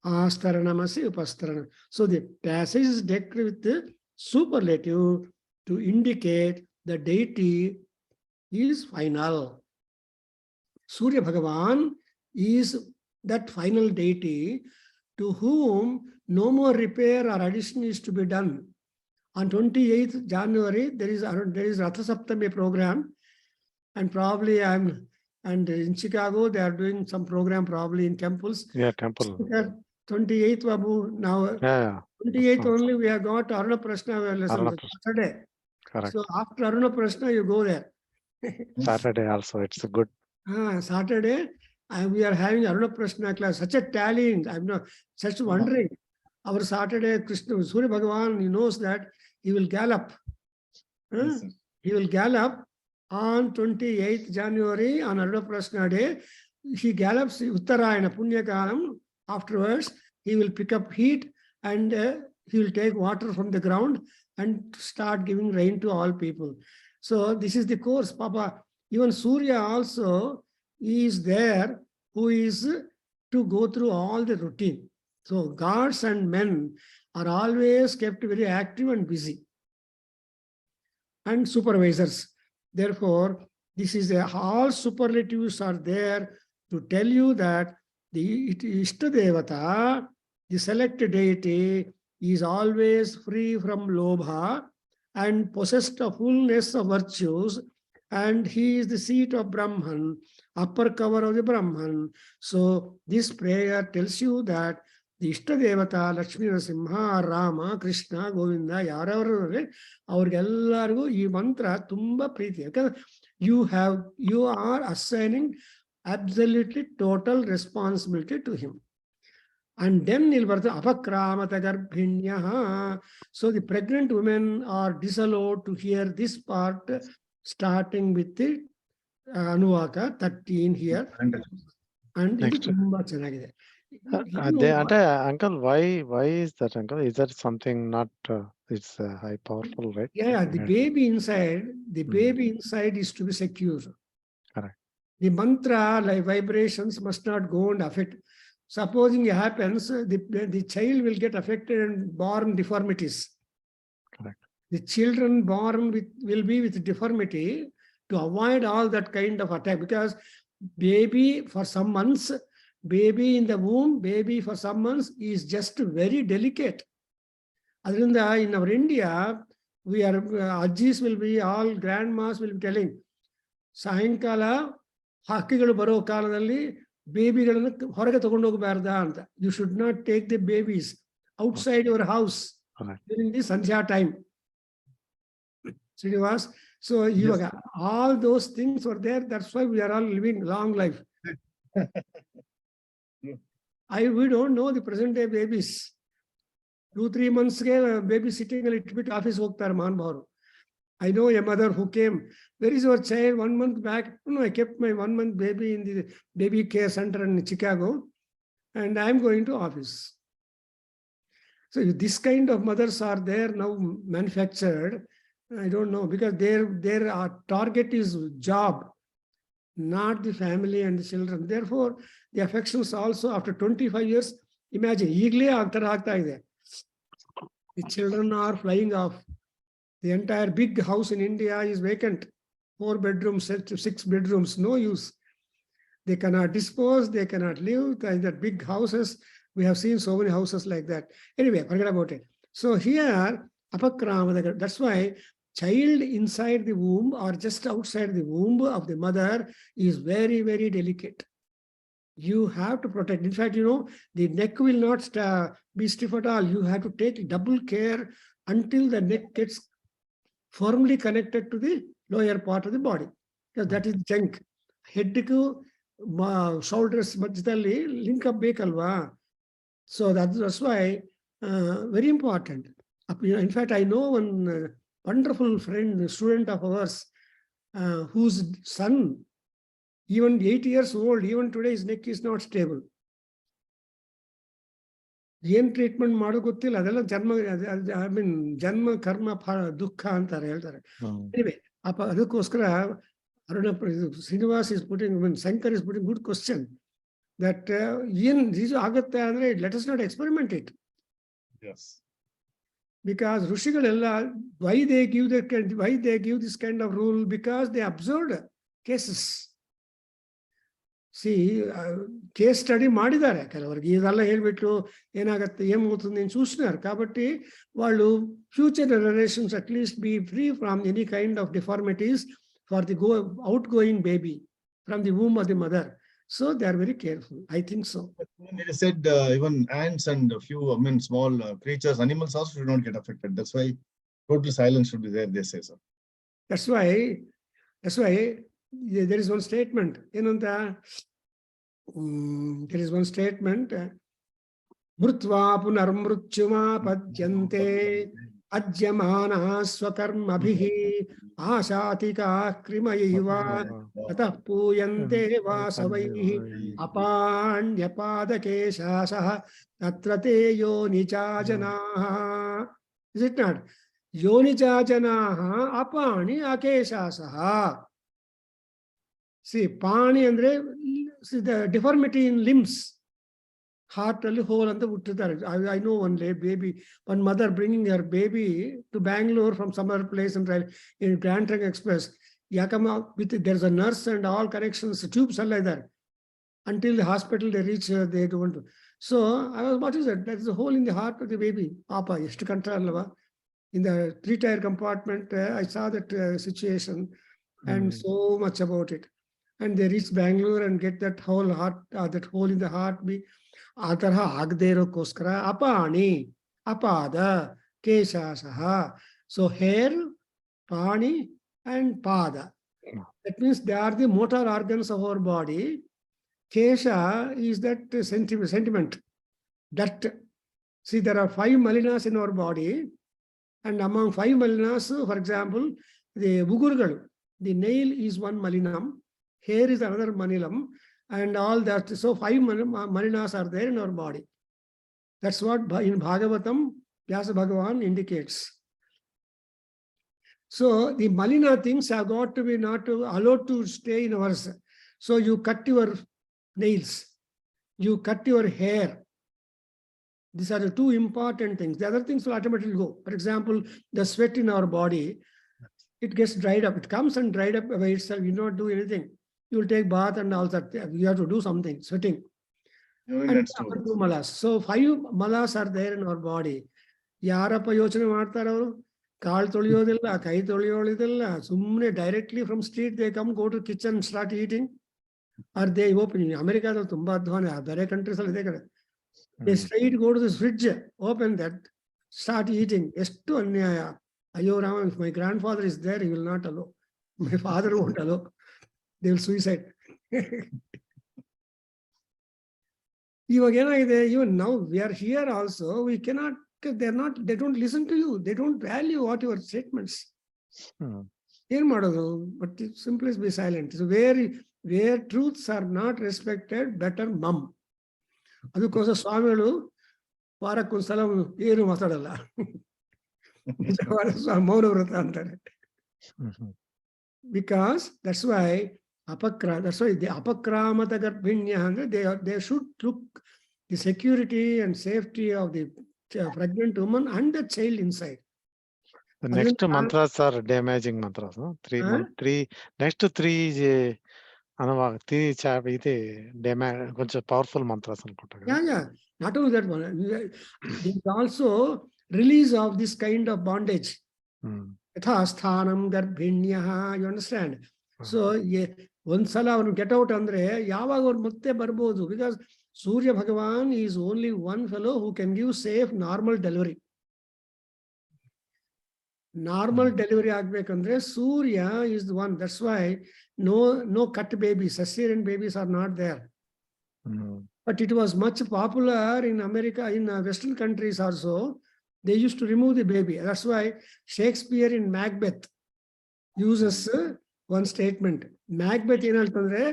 Speaker 2: astaranamasi upastarana. So the passage is decked with the superlative to indicate the deity is final. Surya Bhagavan is that final deity to whom no more repair or addition is to be done. On 28th January, there is Ratha Saptami program, and probably and in Chicago, they are doing some program probably in temples.
Speaker 3: Yeah, temple.
Speaker 2: 28th, Babu, now 28th only we have got Aruna Prashna lesson Saturday.
Speaker 3: Correct.
Speaker 2: So after Aruna Prashna, you go there.
Speaker 3: Saturday also, it's a good.
Speaker 2: Saturday, we are having Aruna Prashna class. Such a talent. I'm not just wondering. Our Saturday, Krishna, Surya Bhagavan, he knows that he will gallop.
Speaker 1: Yes,
Speaker 2: He will gallop on 28th January on Aruna Prashna day. He gallops Uttarayana, Punya Kalam. Afterwards, he will pick up heat and he will take water from the ground and start giving rain to all people. So this is the course, Papa. Even Surya also is there who is to go through all the routine. So gods and men are always kept very active and busy. And supervisors. Therefore, this is all superlatives are there to tell you that the Ishtadevata, the selected deity, is always free from lobha and possessed of fullness of virtues, and he is the seat of Brahman, upper cover of the Brahman. So this prayer tells you that the Ishtadevata, Lakshmi Narasimha, Rama, Krishna, Govinda, Yaravar, Aurgellargu, ee mantra tumba preeti. Because you are assigning absolutely total responsibility to him. And then nilvartha apakramata garbhinyaha. So the pregnant women are disallowed to hear this part, starting with the Anuvaka 13 here. And
Speaker 3: Next. Uncle, why is that, Uncle? Is that something not? It's high powerful, right?
Speaker 2: Yeah, the baby inside, is to be secure.
Speaker 3: Correct.
Speaker 2: The mantra, like vibrations, must not go and affect. Supposing it happens, the child will get affected and born deformities.
Speaker 3: Correct.
Speaker 2: The children born will be with deformity to avoid all that kind of attack, because baby for some months, baby in the womb, baby for some months is just very delicate. Other than that, in our India, we are Ajis will be, all grandmas will be telling, Sahinkala, Hakigalu Baro Kaladali, baby Horaka Tokondo Barda anta. You should not take the babies outside your house during the Sandhya time. Srinivas. So you all those things were there. That's why we are all living long life. We don't know the present day babies. 2-3 months ago, baby sitting a little bit office hoktar man bharu. I know a mother who came. Where is your child? 1 month back. No, I kept my 1 month baby in the baby care center in Chicago, and I'm going to office. So this kind of mothers are there now manufactured. I don't know, because their target is job, not the family and the children. Therefore, the affections also after 25 years, imagine, the children are flying off. The entire big house in India is vacant. 4 bedrooms, 6 bedrooms, no use. They cannot dispose, they cannot live in that big houses. We have seen so many houses like that. Anyway, forget about it. So here, apakrama, that's why child inside the womb or just outside the womb of the mother is very, very delicate. You have to protect. In fact, the neck will not be stiff at all. You have to take double care until the neck gets firmly connected to the lower part of the body. Because that is junk. Head to shoulders link up bekalva. So that's why very important. In fact, I know one wonderful friend, student of ours, whose son, even 8 years old, even today his neck is not stable. Yen treatment ಮಾಡು ಗೊತ್ತಿಲ್ಲ ಅದೆಲ್ಲ ಜನ್ಮ ಕರ್ಮ ದುಃಖ ಅಂತಾರೆ ಹೇಳ್ತಾರೆ. Anyway, ಅದಕ್ಕೋಸ್ಕರ Aruna Srinivas is putting, Shankar is putting good question that ಆಗುತ್ತೆ ಅಂದ್ರೆ let us not experiment it.
Speaker 1: Yes.
Speaker 2: Because Rushigalella, why they give this kind of rule? Because they observed cases. See, case study ಮಾಡಿದ್ದಾರೆ ಕೆಲವರಿಗೆ ಇದೆಲ್ಲ ಹೇಳ್ಬಿಟ್ಟು ಏನಾಗುತ್ತೆ ಏನಾಗುತ್ತದೆ ಅಂತ చూస్తున్నారు కాబట్టి వాళ్ళు future generations at least be free from any kind of deformities for the outgoing baby from the womb of the mother. So they are very careful. I think so.
Speaker 1: It is said even ants and a few, small creatures, animals also should not get affected. That's why total silence should be there, they say so.
Speaker 2: That's why there is one statement. There is one statement. Mrutva punarmrutyuma padyante ajyamana swakarmabhihi ashatika krimayaiva tatah puyante vasavaihi apanyapadakeshasah tatrate yonichajanaha. Is it not? Yonichajanaha apani akeshasaha. See, pani andre, see the deformity in limbs. Heart hole and the I know one baby, one mother bringing her baby to Bangalore from some other place and in Grand Trunk Express. Yakama with there's a nurse and all connections, tubes are like that. Until the hospital they reach, they don't. So I was, what is that? That is a hole in the heart of the baby. Papa, yes to control. In the 3-tier compartment, I saw that situation and so much about it. And they reach Bangalore and get that whole heart, that hole in the heart be Atarha Agdero Koskara Apani Apada Keshasaha. So hair, Pani and Pada. That means they are the motor organs of our body. Kesha is that sentiment, that. See, there are 5 malinas in our body. And among 5 malinas, for example, the Vugurgalu, the nail is one malinam. Hair is another manilam, and all that. So 5 malinas are there in our body. That's what in Bhagavatam, Vyasa Bhagavan indicates. So the malina things have got to be not allowed to stay in ours. So you cut your nails, you cut your hair. These are the 2 important things. The other things will automatically go. For example, the sweat in our body, it gets dried up. It comes and dried up by itself. You don't do anything. You will take bath and all that. You have to do something, sweating. And 2 malas. So 5 malas are there in our body. Yarappa yochane ಮಾಡ್ತಾರೆ ಅವರು ಕಾಲ್ ತೊಳೆಯೋದಿಲ್ಲ ಕೈ ತೊಳೆಯೋದಿಲ್ಲ ಸುಮ್ಮನೆ directly from street they come, go to kitchen, start eating. Or they open. ಅಮೆರಿಕಾದಲ್ಲಿ ತುಂಬಾ ಅಧ್ವಾನ, ಬೇರೆ countries ಅಲ್ಲಿ ಇದೆ ಕಡೆ. They straight go to the fridge, open that, start eating. ಎಷ್ಟು ಅನ್ಯಾಯ. ಅಯ್ಯೋ Rama, if my grandfather is there, he will not allow. My father won't allow. They will suicide. Even now we are here also, we cannot, they don't listen to you, they don't value what your statements. But simply be silent. So where truths are not respected, better mum. ಅದಕ್ಕೋಸ್ಕರ ಸ್ವಾಮಿಗಳು ವಾರಕ್ಕೊಂದ್ಸಲ ಏನು ಮಾತಾಡಲ್ಲ, ಮೌನ ವ್ರತ ಅಂತಾರೆ. Because that's why the apakramata garbhinya, they should look the security and safety of the pregnant woman and the child inside.
Speaker 3: The next mantras are damaging mantras. No? Next three is కొంచెం powerful mantras అనుకుంటా.
Speaker 2: Yeah. Not only that one. There is also release of this kind of bondage. Yathasthanam garbhinyah. You understand? So ಒಂದ್ಸಲ ಅವನು get out ಅಂದ್ರೆ ಯಾವಾಗ ಅವ್ರು ಮತ್ತೆ ಬರ್ಬೋದು, because Surya Bhagwan is only one fellow who can give safe normal delivery. Normal delivery ಆಗ್ಬೇಕಂದ್ರೆ Surya is one. That's why no cut babies, cesarean babies are not there. But it was much popular in America, in Western countries also. They used to remove the baby. That's why Shakespeare in Macbeth uses one statement. Macbeth ಏನಂತಂದ್ರೆ,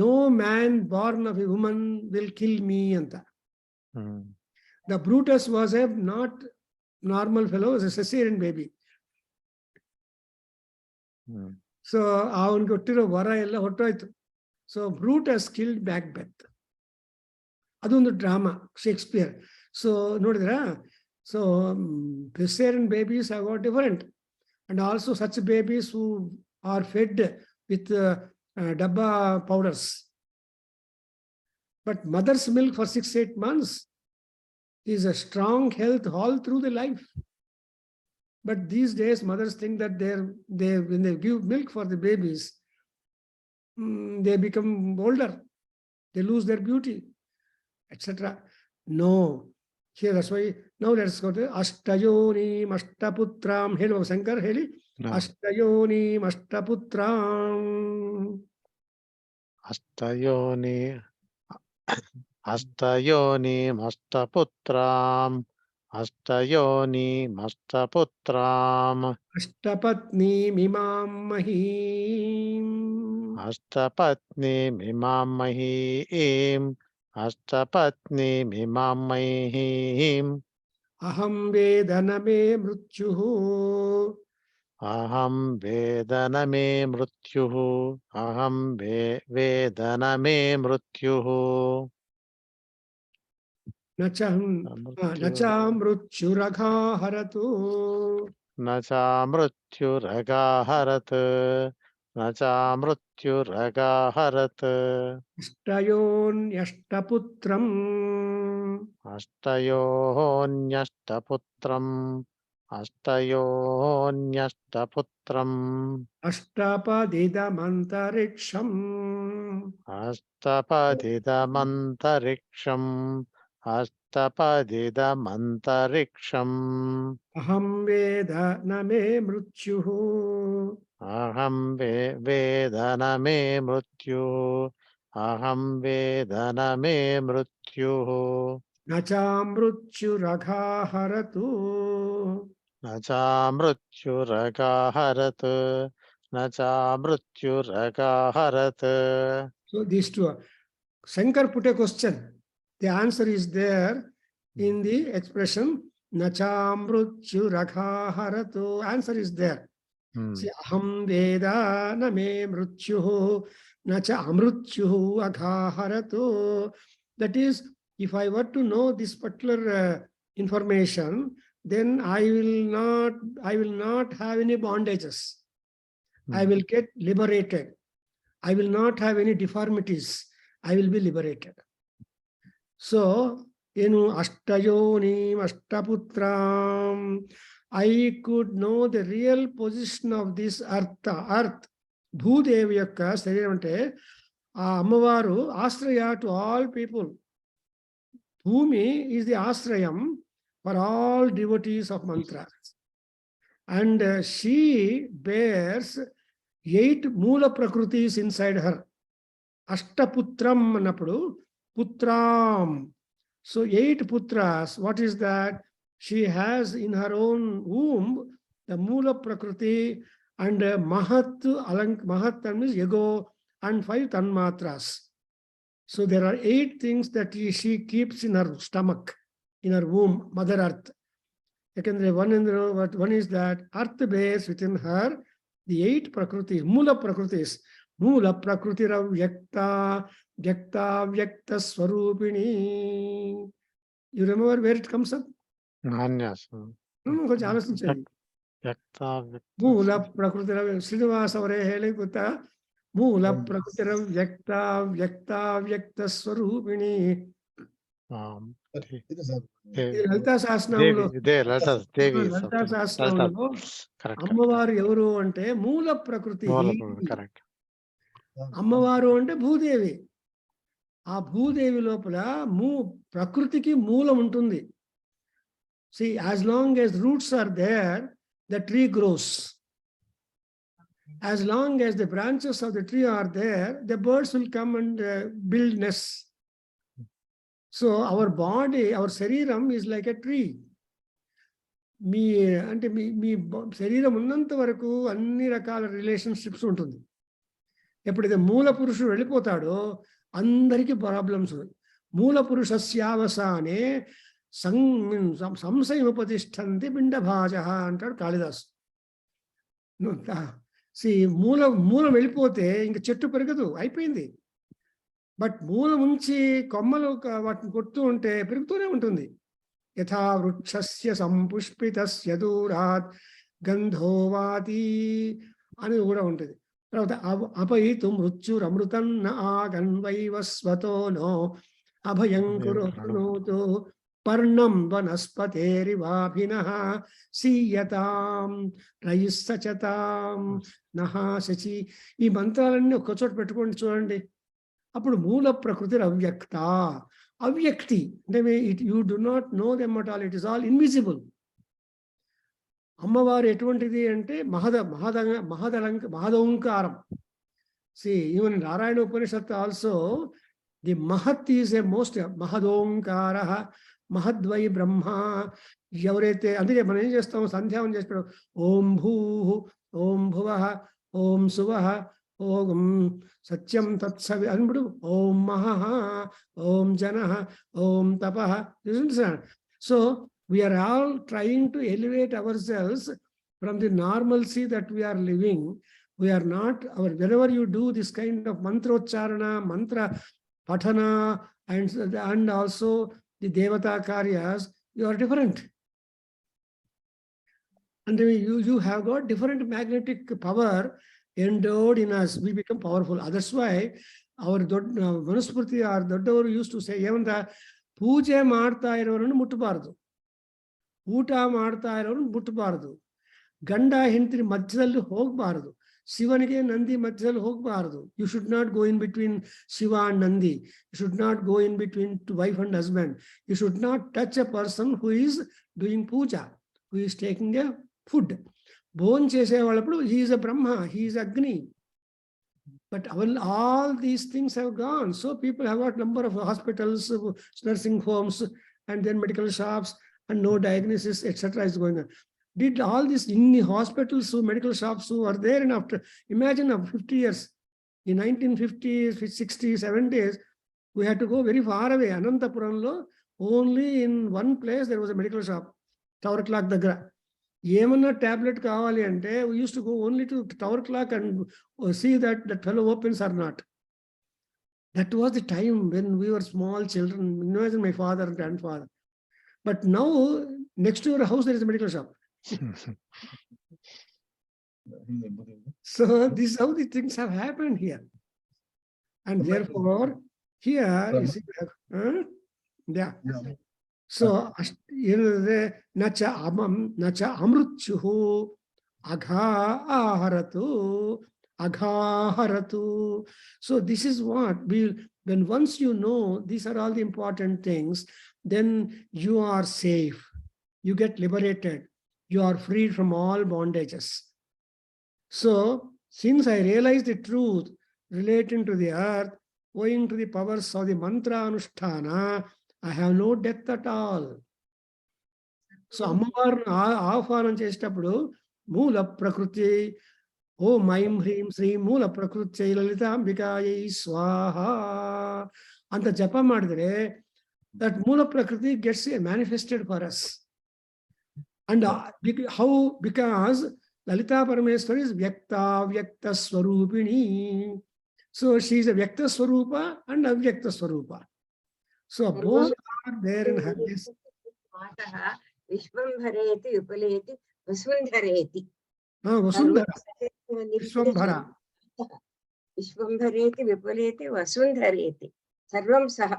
Speaker 2: no man born of a woman will kill me ಅಂತ. The Brutus was a not normal fellow, was a cesarean baby. So ಅವನಿಗೆ ಕೊಟ್ಟಿರೋ ವರ ಎಲ್ಲ ಹೊಟ್ಟೋಯ್ತು. So Brutus killed Macbeth. ಅದೊಂದು drama, Shakespeare. So ನೋಡಿದ್ರಾ? So cesarean babies have got different, and also such babies who are fed with dabba powders. But mother's milk for 6-8 months is a strong health all through the life. But these days, mothers think that when they give milk for the babies, they become older, they lose their beauty, etc. No. Here, that's why, now let's go to Ashtayoni Mashtaputram. Hello, Shankar, heli. Ashtayoni Mashtaputram.
Speaker 3: Ashtayoni Mashtaputram. Ashtayoni Mashtaputram.
Speaker 2: Ashtapatni Mimam Mahim.
Speaker 3: Ashtapatni Mimam Mahim. Ashtapatni Mimam Mahim.
Speaker 2: Aham Vedaname Mrutyuhu.
Speaker 3: Aham Vedaname Mrutyuhu. Aham Vedaname Mrutyuhu.
Speaker 2: Nacha mrutyuragha haratu.
Speaker 3: Nacha mrutyuragha harat.
Speaker 2: Ashtayonyashtaputram.
Speaker 3: Ashtayonyashtaputram.
Speaker 2: Ashtapadidamantariksam.
Speaker 3: Ashtapadidamantariksam.
Speaker 2: Aham veda name mrutyuhu.
Speaker 3: Aham vedaname mrutyuhu. Aham vedaname mrutyuhu.
Speaker 2: Nacha mrutyuragha haratu.
Speaker 3: Nacha mrutyuragha harat. Nacha mrutyuragha harat.
Speaker 2: So these two are. Shankar put a question. The answer is there in the expression Nacha mrutyuragha haratu. Answer is there. See, aham veda name mrutyuhu. Nacha amrutyuhu agha haratu. That is, if I were to know this particular information, then I will not have any bondages. I will get liberated. I will not have any deformities. I will be liberated. So, Ashtayoni Ashtaputram, I could know the real position of this earth. Bhudevi yokka shariram ante Ammavaru Ashraya to all people. Bhumi is the Ashrayam for all devotees of mantras. And she bears 8 Moola Prakrutis inside her. Ashtaputram anappudu Putram. So 8 Putras, what is that? She has in her own womb the Moola Prakriti and Mahat means ego and 5 Tanmatras. So there are 8 things that she keeps in her stomach, in her womb, Mother Earth. One is that Earth bears within her the 8 Prakritis, Moola Prakritis. Moola Prakrutira Vyakta Vyakta Swarupini. You remember where it comes up?
Speaker 3: Yes.
Speaker 2: No, ಮೂಲ ಪ್ರಕೃತಿರ ಶ್ರೀನಿವಾಸ್ ಅವರೇ ಹೇಳಿ ಗೊತ್ತಾ? ಮೂಲ ಪ್ರಕೃತಿರ ವ್ಯಕ್ತ ಸ್ವರೂಪಿಣಿ. లలితా సహస్రనామంలో లలితా సహస్రనామంలో అమ్మవారు ఎవరు అంటే మూల ప్రకృతి. అమ్మవారు అంటే భూదేవి. ఆ భూదేవి లోపల ప్రకృతికి మూలం ఉంటుంది. See, as long as roots are there, the tree grows. As long as the branches of the tree are there, the birds will come and build nests. So our body, our శరీరం is like a tree. మీ శరీరం ఉన్నంత వరకు అన్ని రకాల relationships ఉంటుంది. ఎప్పుడైతే మూల పురుషుడు వెళ్ళిపోతాడో అందరికీ ప్రాబ్లమ్స్. మూల పురుషస్యావసానే సంశయముపతిష్టంతి పిండభాజ అంటాడు కాళిదాసు. మూలం వెళ్ళిపోతే ఇంక చెట్టు పెరగదు, అయిపోయింది. బట్ మూలం ఉంచి కొమ్మలు వాటిని కొడుతూ ఉంటే పెరుగుతూనే ఉంటుంది. యథా వృక్షస్య సంపుష్పితస్య దూరాత్ గంధోవాతి అనేది కూడా ఉంటుంది. తర్వాత అపయితు మృత్యురమృతం న ఆగన్వైవస్వతో నో అభయం కురునోతు పర్ణం వనస్పతేరివాభినః సీయతాం రయిస్సచతాం నహా శచి. ఈ మంత్రాలన్నీ ఒక్కచోట పెట్టుకోండి చూడండి. అప్పుడు మూల ప్రకృతి అవ్యక్తి అంటే you do not know them at all. It is all invisible. అమ్మవారు ఎటువంటిది అంటే మహదోంకారం. Even Narayana Upanishad also the మహత్ ఈజ్ ఎ మోస్ట్ మహదోంకార మహద్వై బ్రహ్మ. ఎవరైతే అందుకే మనం ఏం చేస్తాం, సంధ్యావం చేసినాడు ఓం భూ ఓం భువ ఓం శువ ఓం సత్యం తత్సవి అనుడు ఓం మహః ఓం జనః ఓం తపః. So we are all trying to elevate ourselves from the normalcy that we are living. We are not whenever you do this kind of mantrocharana, mantra patana and also the devata karyas, you are different. And you have got different magnetic power endowed in us. We become powerful. That's why our Manusmriti or Doddavaru used to say, Yavanda Pooja Martha Iroran Muttubaradu. ಊಟ ಮಾಡ್ತಾ ಇರೋರು ಮುಟ್ಟಬಾರದು. ಗಂಡ ಹೆಂಡತಿ ಮಧ್ಯದಲ್ಲಿ ಹೋಗಬಾರದು. ಶಿವನಿಗೆ ನಂದಿ ಮಧ್ಯದಲ್ಲಿ ಹೋಗಬಾರದು. You should not go in between Shiva and Nandi. You should not go in between wife and husband. You should not touch a person who is doing puja, who is taking a food. భోజనం చేసేవాళ్ళప్పుడు he is a Brahma, he is Agni. But all these things have gone. So people have got number of hospitals, nursing homes, and then medical shops, and no diagnosis, etc. is going on. Did all this in the hospitals, medical shops who are there, and after, imagine of 50 years, in 1950s, 60s, 70s, we had to go very far away. Anantapuramlo, only in one place there was a medical shop, Tower Clock Dagra. Yemanna tablet kavali ante, we used to go only to Tower Clock and see that fellow opens or not. That was the time when we were small children. Imagine my father and grandfather. But now, next to your house, there is a medical shop. So this is how the things have happened here. And therefore, here, you see, yeah. So, nacha amrutyuhu aghaharatu. So this is what when once you know these are all the important things, then you are safe. You get liberated. You are freed from all bondages. So, since I realized the truth relating to the earth, owing to the powers of the mantra anusthana, I have no death at all. So, అమ్మవారిని ఆహ్వానం చేసేటప్పుడు మూల ప్రకృతి ఓం ఐం హ్రీం శ్రీ మూల ಪ್ರಕೃತಿ ಲಲಿತಾಂಬಿಕಾಯೈ ಸ್ವಾಹ ಅಂತ ಜಪ ಮಾಡಿದ್ರೆ that Moola Prakriti gets manifested for us. And how? Because Lalita Parameswari is Vyakta Swarupini. So she is a Vyakta Swarupa and Avyakta Swarupa. So both are there in her.
Speaker 4: Vishwam Bhareti Upaleti Vasundhareti.
Speaker 2: Vasundhara. Vishwambhara.
Speaker 4: Vishwambhareti, Vipuleti, Vasundhareti. Sarvam Saha.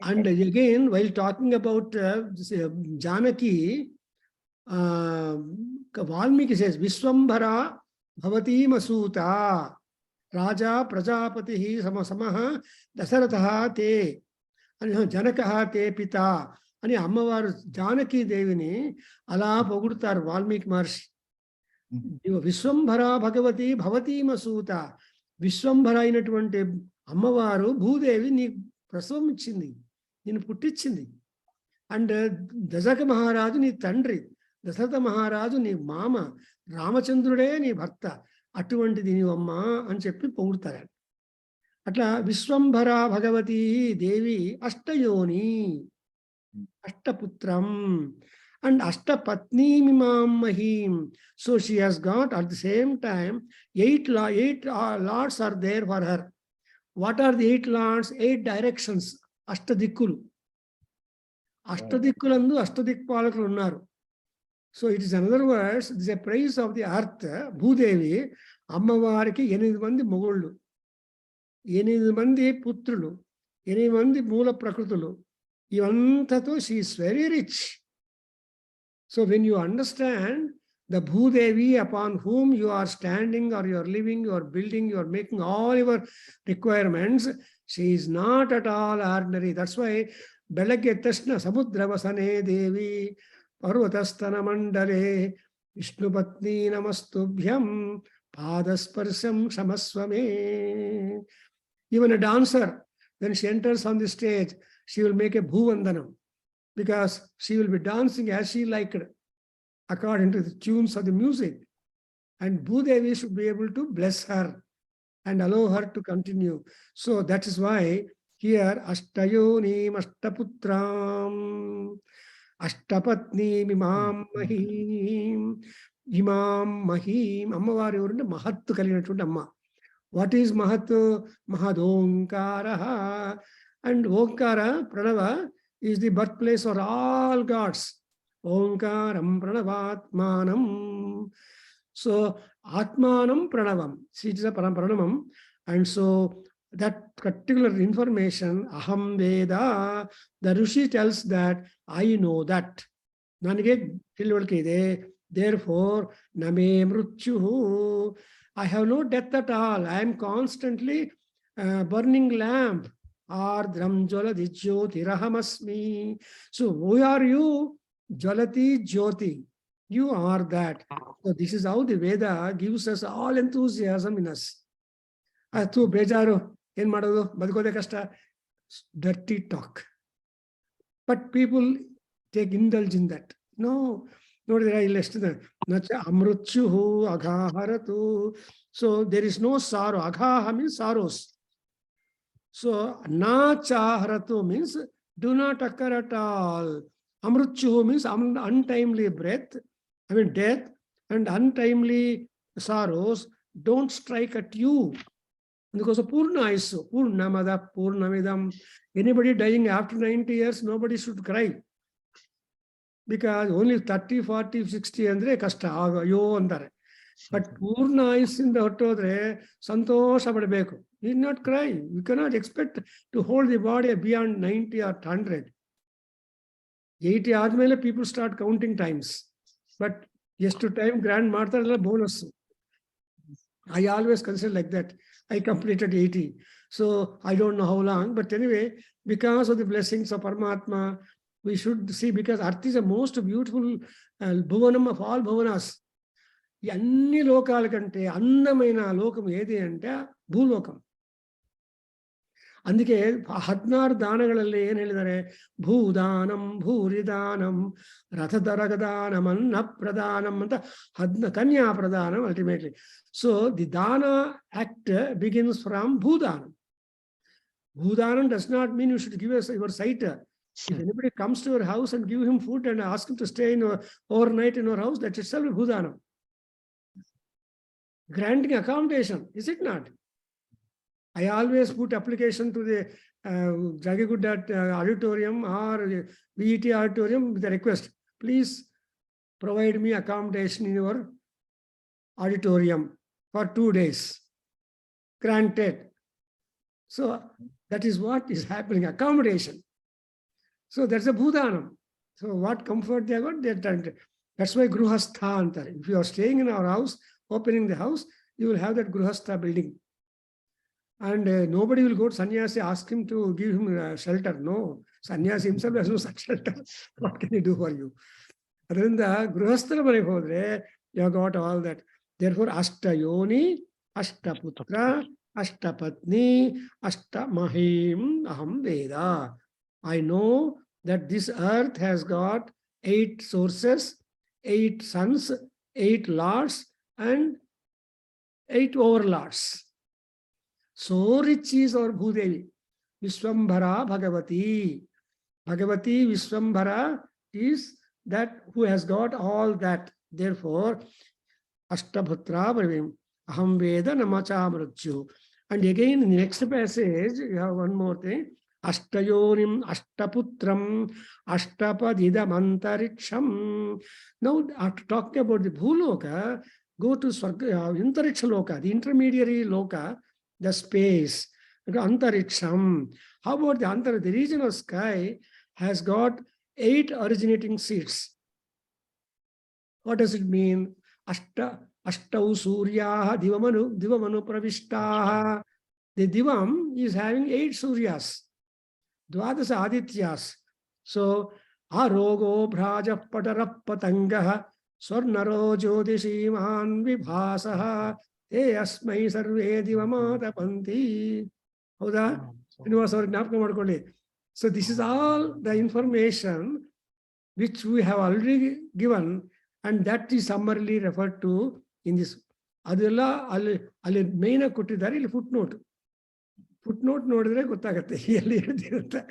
Speaker 2: And again, while talking about Janaki, Valmiki says, Vishwambhara Bhavati Masuta Raja Prajapati Samaha Dasarataha Te and Janakaha Te Pita and Ammavar Janaki Devini Ala Pogurtar Valmiki Marsh Vishwambhara Bhagavati Bhavati Masuta Vishwambhara అయినటువంటి అమ్మవారు భూదేవి నీ ప్రసవం ఇచ్చింది, నేను పుట్టించింది. And Dasharatha మహారాజు నీ తండ్రి, దశరథ మహారాజు నీ మామ, రామచంద్రుడే నీ భర్త, అటువంటిది నీవమ్మా అని చెప్పి పొగుడతారు. అట్లా విశ్వంభర భగవతి దేవి అష్టయోని, అష్టపుత్రం and Ashtapatni Mimam Mahim. So she has got at the same time eight lords are there for her. What are the 8 lords? 8 directions. Ashtadikulu. Ashtadikulandu Ashtadikpalakulu unnaru. So it is, in other words, it is a praise of the earth. Bhudevi Ammavariki 8 mandi mogullu, 8 mandi putrulu, 8 mandi moola prakrutulu. Ivantato she is very rich. So when you understand the Bhudevi upon whom you are standing or you are living, you are building, you are making all your requirements, she is not at all ordinary. That's why Belagge Tashna Samudravasane Devi Parvatastana Mandale Vishnupatni Namastubhyam Padasparsam Samaswame. Even a dancer, when she enters on the stage, she will make a Bhuvandanam, because she will be dancing as she liked, according to the tunes of the music. And Bhudevi should be able to bless her and allow her to continue. So that is why here Ashtayonim Ashtaputram Ashtapatni Imam Mahim Imam Mahim Ammavari urunde Mahattu kalinattunde Amma. What is Mahattu? Mahadonkara. And Onkara, Pranava, is the birthplace of all gods. Omkaram Pranavatmanam. So Atmanam Pranavam. See, it is a Pranamam. And so that particular information, Aham Veda, the Rishi tells that I know that. Nanige Tilvalkide. Therefore, Name Mrutyuhu. I have no death at all. I am constantly burning lamp. Ardram Jolati Jyoti Rahamasmi. So who are you? Jolati Jyoti. You are that. So this is how the Veda gives us all enthusiasm in us. Atu bejaru en madodu badukode kashta. Dirty talk. But people take indulge in that. No. Amrutchuhu aghaharatu. So there is no sorrow. Aghaha means sorrows. So na chaharatu means do not occur at all. Amrutchuhu means untimely death, and untimely sorrows don't strike at you. Because of Purna Isu, Purnamada, Purnamidam. Anybody dying after 90 years, nobody should cry. Because only 30, 40, 60 andre kashta yo andare. But Purna is in the Hotodre, Santosha Padbeku. You did not cry. You cannot expect to hold the body beyond 90 or 100. 80 admele people start counting times. But yes, to time grand martha bonus. I always consider like that. I completed 80. So I don't know how long. But anyway, because of the blessings of Paramatma, we should see, because Earth is the most beautiful bhuvanam of all bhuvanas. Anni lokal kante annamaina lokam edi ante bhulokam. అందుకే 16 దానಗಳಲ್ಲಿ ಏನು ಹೇಳಿದ್ದಾರೆ? ಭೂದಾನಂ ಭೂರಿದಾನಂ ರಥದರಗದಾನಂ ಅನ್ನ ಪ್ರದಾನಂ ಅಂತ ಕನ್ಯಾ ಪ್ರದಾನಂ ultimately. So the dana act begins from bhudanam. Bhudanam does not mean you should give us your sight. If anybody comes to your house and give him food and ask him to stay in overnight in your house, that itself is bhudanam. Granting accommodation, is it not? I always put application to the Jagigudda auditorium or VET auditorium with a request. Please provide me accommodation in your auditorium for 2 days. Granted. So that is what is happening, accommodation. So that's a bhudanam. So what comfort they got, they're trying to. That's why gruhastha. If you are staying in our house, opening the house, you will have that gruhastha building. And nobody will go to sannyasi, ask him to give him shelter. No, sannyasi himself has no such shelter. What can he do for you? Other than the gruhastha mane hodre, you have got all that. Therefore, ashtayoni, ashtaputra, ashtapatni, ashtamahim aham Veda. I know that this earth has got 8 sources, 8 sons, 8 lords, and 8 overlords. So rich is our Bhudevi. Vishwambhara Bhagavati. Bhagavati Vishwambhara is that who has got all that. Therefore, Ashtabhutra Bhavim Aham Veda Namacha Mrutyu. And again in the next passage, you have one more thing. Ashtayonim Ashtaputram Ashtapadidam. Now, after talking about the Bhuloka, go to Antariksha Loka, the intermediary Loka, the space, Antariksham. How about the region of sky has got 8 originating seats. What does it mean? Ashtau Suryaha Divamanu Pravishtaha. The Divam is having 8 Suryas, Dwadasa Adityas. So, Arogo Bhraja Patara Patangaha Swarnaro Jyotishiman Vibhasaha Te Asmai Sarve Divamata Panti. So this is all the information which we have already given, and that is summarily referred to in this. Adella Ali main kottidare footnote. Footnote nodidre gottagatte.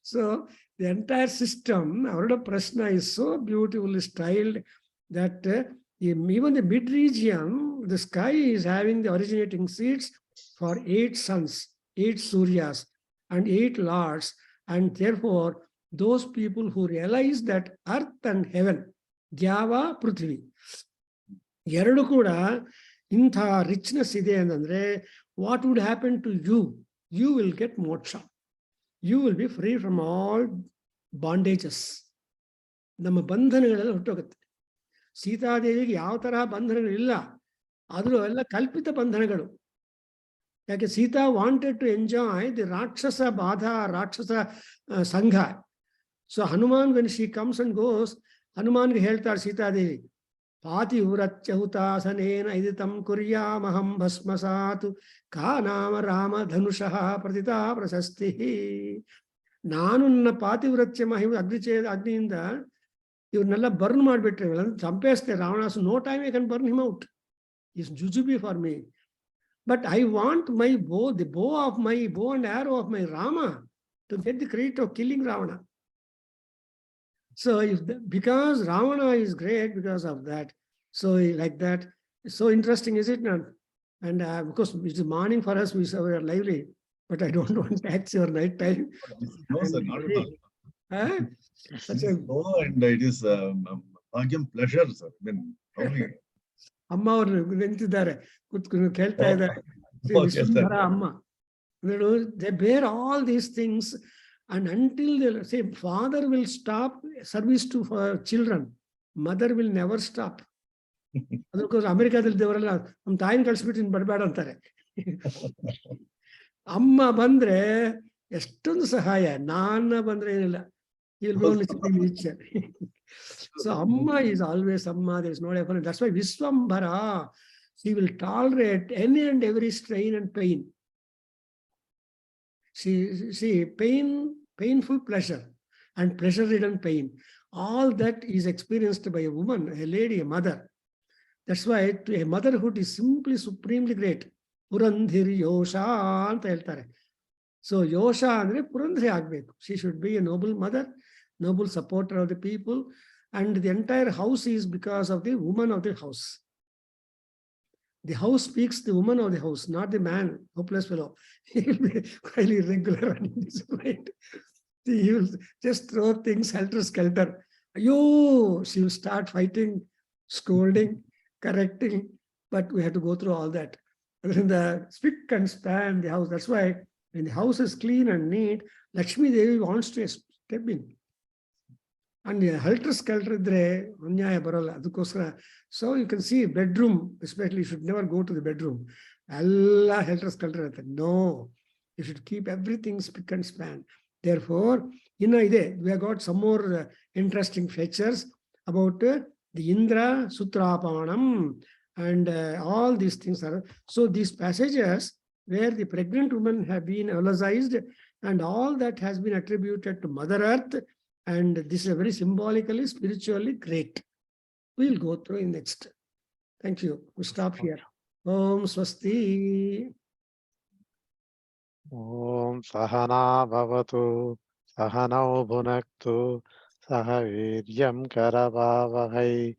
Speaker 2: So the entire system, Aruna Prashna, is so beautifully styled that even the mid-region, the sky is having the originating seeds for 8 suns, 8 Suryas, and 8 lords. And therefore, those people who realize that earth and heaven, Dyava, Prithvi, Yeradu kuda, intha richness ide andandre, what would happen to you? You will get moksha. You will be free from all bondages. Nama bandhanagalella huttogutte. Sita Deviಗೆ ಯಾವ ತರಹ ಬಂಧನಗಳಿಲ್ಲ, ಆದರೂ ಎಲ್ಲ ಕಲ್ಪಿತ ಬಂಧನಗಳು. ಯಾಕೆ Sita wanted to enjoy the rakshasa badha, rakshasa sangha. So Hanuman when she comes and goes, ಹನುಮಾನ್ಗೆ ಹೇಳ್ತಾಳೆ ಸೀತಾದೇವಿ, ಪಾತಿವ್ರತ್ಯಹುತಾಸನೇನ ಇದಿತಂ ಕುರ್ಯಾಮಹಂ ಭಸ್ಮಸಾತು ಕಾ ನಾಮ ರಾಮ ಧನುಷಃ ಪ್ರತಿತಾ ಪ್ರಶಸ್ತಿ. ನಾನು ನನ್ನ ಪಾತಿವ್ರತ್ಯ ಮಹಿಮ ಅಗ್ನಿಯಿಂದ ಇವ್ರನ್ನೆಲ್ಲ ಬರ್ನ್ ಮಾಡಿಬಿಟ್ರೆ, ಚಂಪೇಸ್ತೆ Ravana. So no time I can burn him out. Is ಜುಜುಬಿ for me. But I want my bow, the bow and arrow of my Rama, to get the credit of killing Ravana. So because Ravana is great because of that. So like that, it's so interesting, is it not? And of course, it's morning for us, we are lively, but I don't want to tax your night time.
Speaker 1: No, sir, not at all.
Speaker 2: Such a
Speaker 1: and it is bhagyam pleasure, sir. I mean, only.
Speaker 2: ಅಮ್ಮ ಅವರು ನಿಂತಿದ್ದಾರೆ, ಕೂತ್ಕೊಂಡು ಕೇಳ್ತಾ ಇದ್ದಾರೆ. ಅಮ್ಮ, they bear all these things, and until they say father will stop service to children, mother will never stop. ಅದಕ್ಕೋಸ್ಕರ ಅಮೆರಿಕಾದಲ್ಲಿ ದೇವರೆಲ್ಲ ನಮ್ಮ ತಾಯಿನ ಕಳಿಸ್ಬಿಟ್ಟು ಇನ್ನು ಬರಬೇಡ ಅಂತಾರೆ. ಅಮ್ಮ ಬಂದ್ರೆ ಎಷ್ಟೊಂದು ಸಹಾಯ, ನಾನ್ನ ಬಂದ್ರೆ ಏನಿಲ್ಲ. So Amma is always Amma, there is no difference. That's why Vishwambhara, she will tolerate any and every strain and pain. She painful pleasure and pleasure-ridden pain. All that is experienced by a woman, a lady, a mother. That's why a motherhood is simply supremely great. Purandhir Yosha anta heltare. So Yosha andre Purandhri agbeku. She should be a noble mother, noble supporter of the people, and the entire house is because of the woman of the house. The house speaks the woman of the house, not the man, hopeless fellow. He will be highly irregular and indisciplined. He will just throw things helter-skelter. You, she will start fighting, scolding, correcting, but we have to go through all that. And then the spick and span the house. That's why when the house is clean and neat, Lakshmi Devi wants to step in. And helter skelter iddre anyaya baralla adukoskara. So you can see bedroom, especially you should never go to the bedroom. Alla helter skelter irutte. No, you should keep everything spick and span. Therefore, we have got some more interesting features about the Indra Sutrapanam and all these things are. So these passages where the pregnant women have been eulogized and all that has been attributed to Mother Earth, and this is a very symbolically, spiritually great. We'll go through in next. Thank you. We stop here. Om Swasti.
Speaker 3: Om Sahana Bhavatu Sahanau Bhunaktu Sahaviryam Karavavahai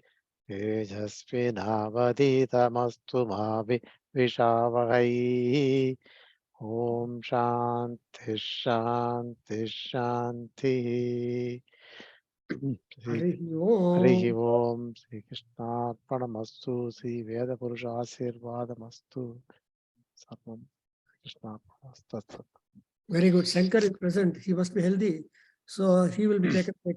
Speaker 3: Tejasvinavaditamastu Mavi Vishavahai. Om Shanti Shanti Shanti.
Speaker 2: Harihi
Speaker 3: Harihi
Speaker 2: Om.
Speaker 3: Om Sri Krishna Arpanamastu Sri Veda Purusha Asirvadamastu Sarvam Krishna Arpanastu.
Speaker 2: Very good. Shankar is present. He must be healthy. So he will be taken care.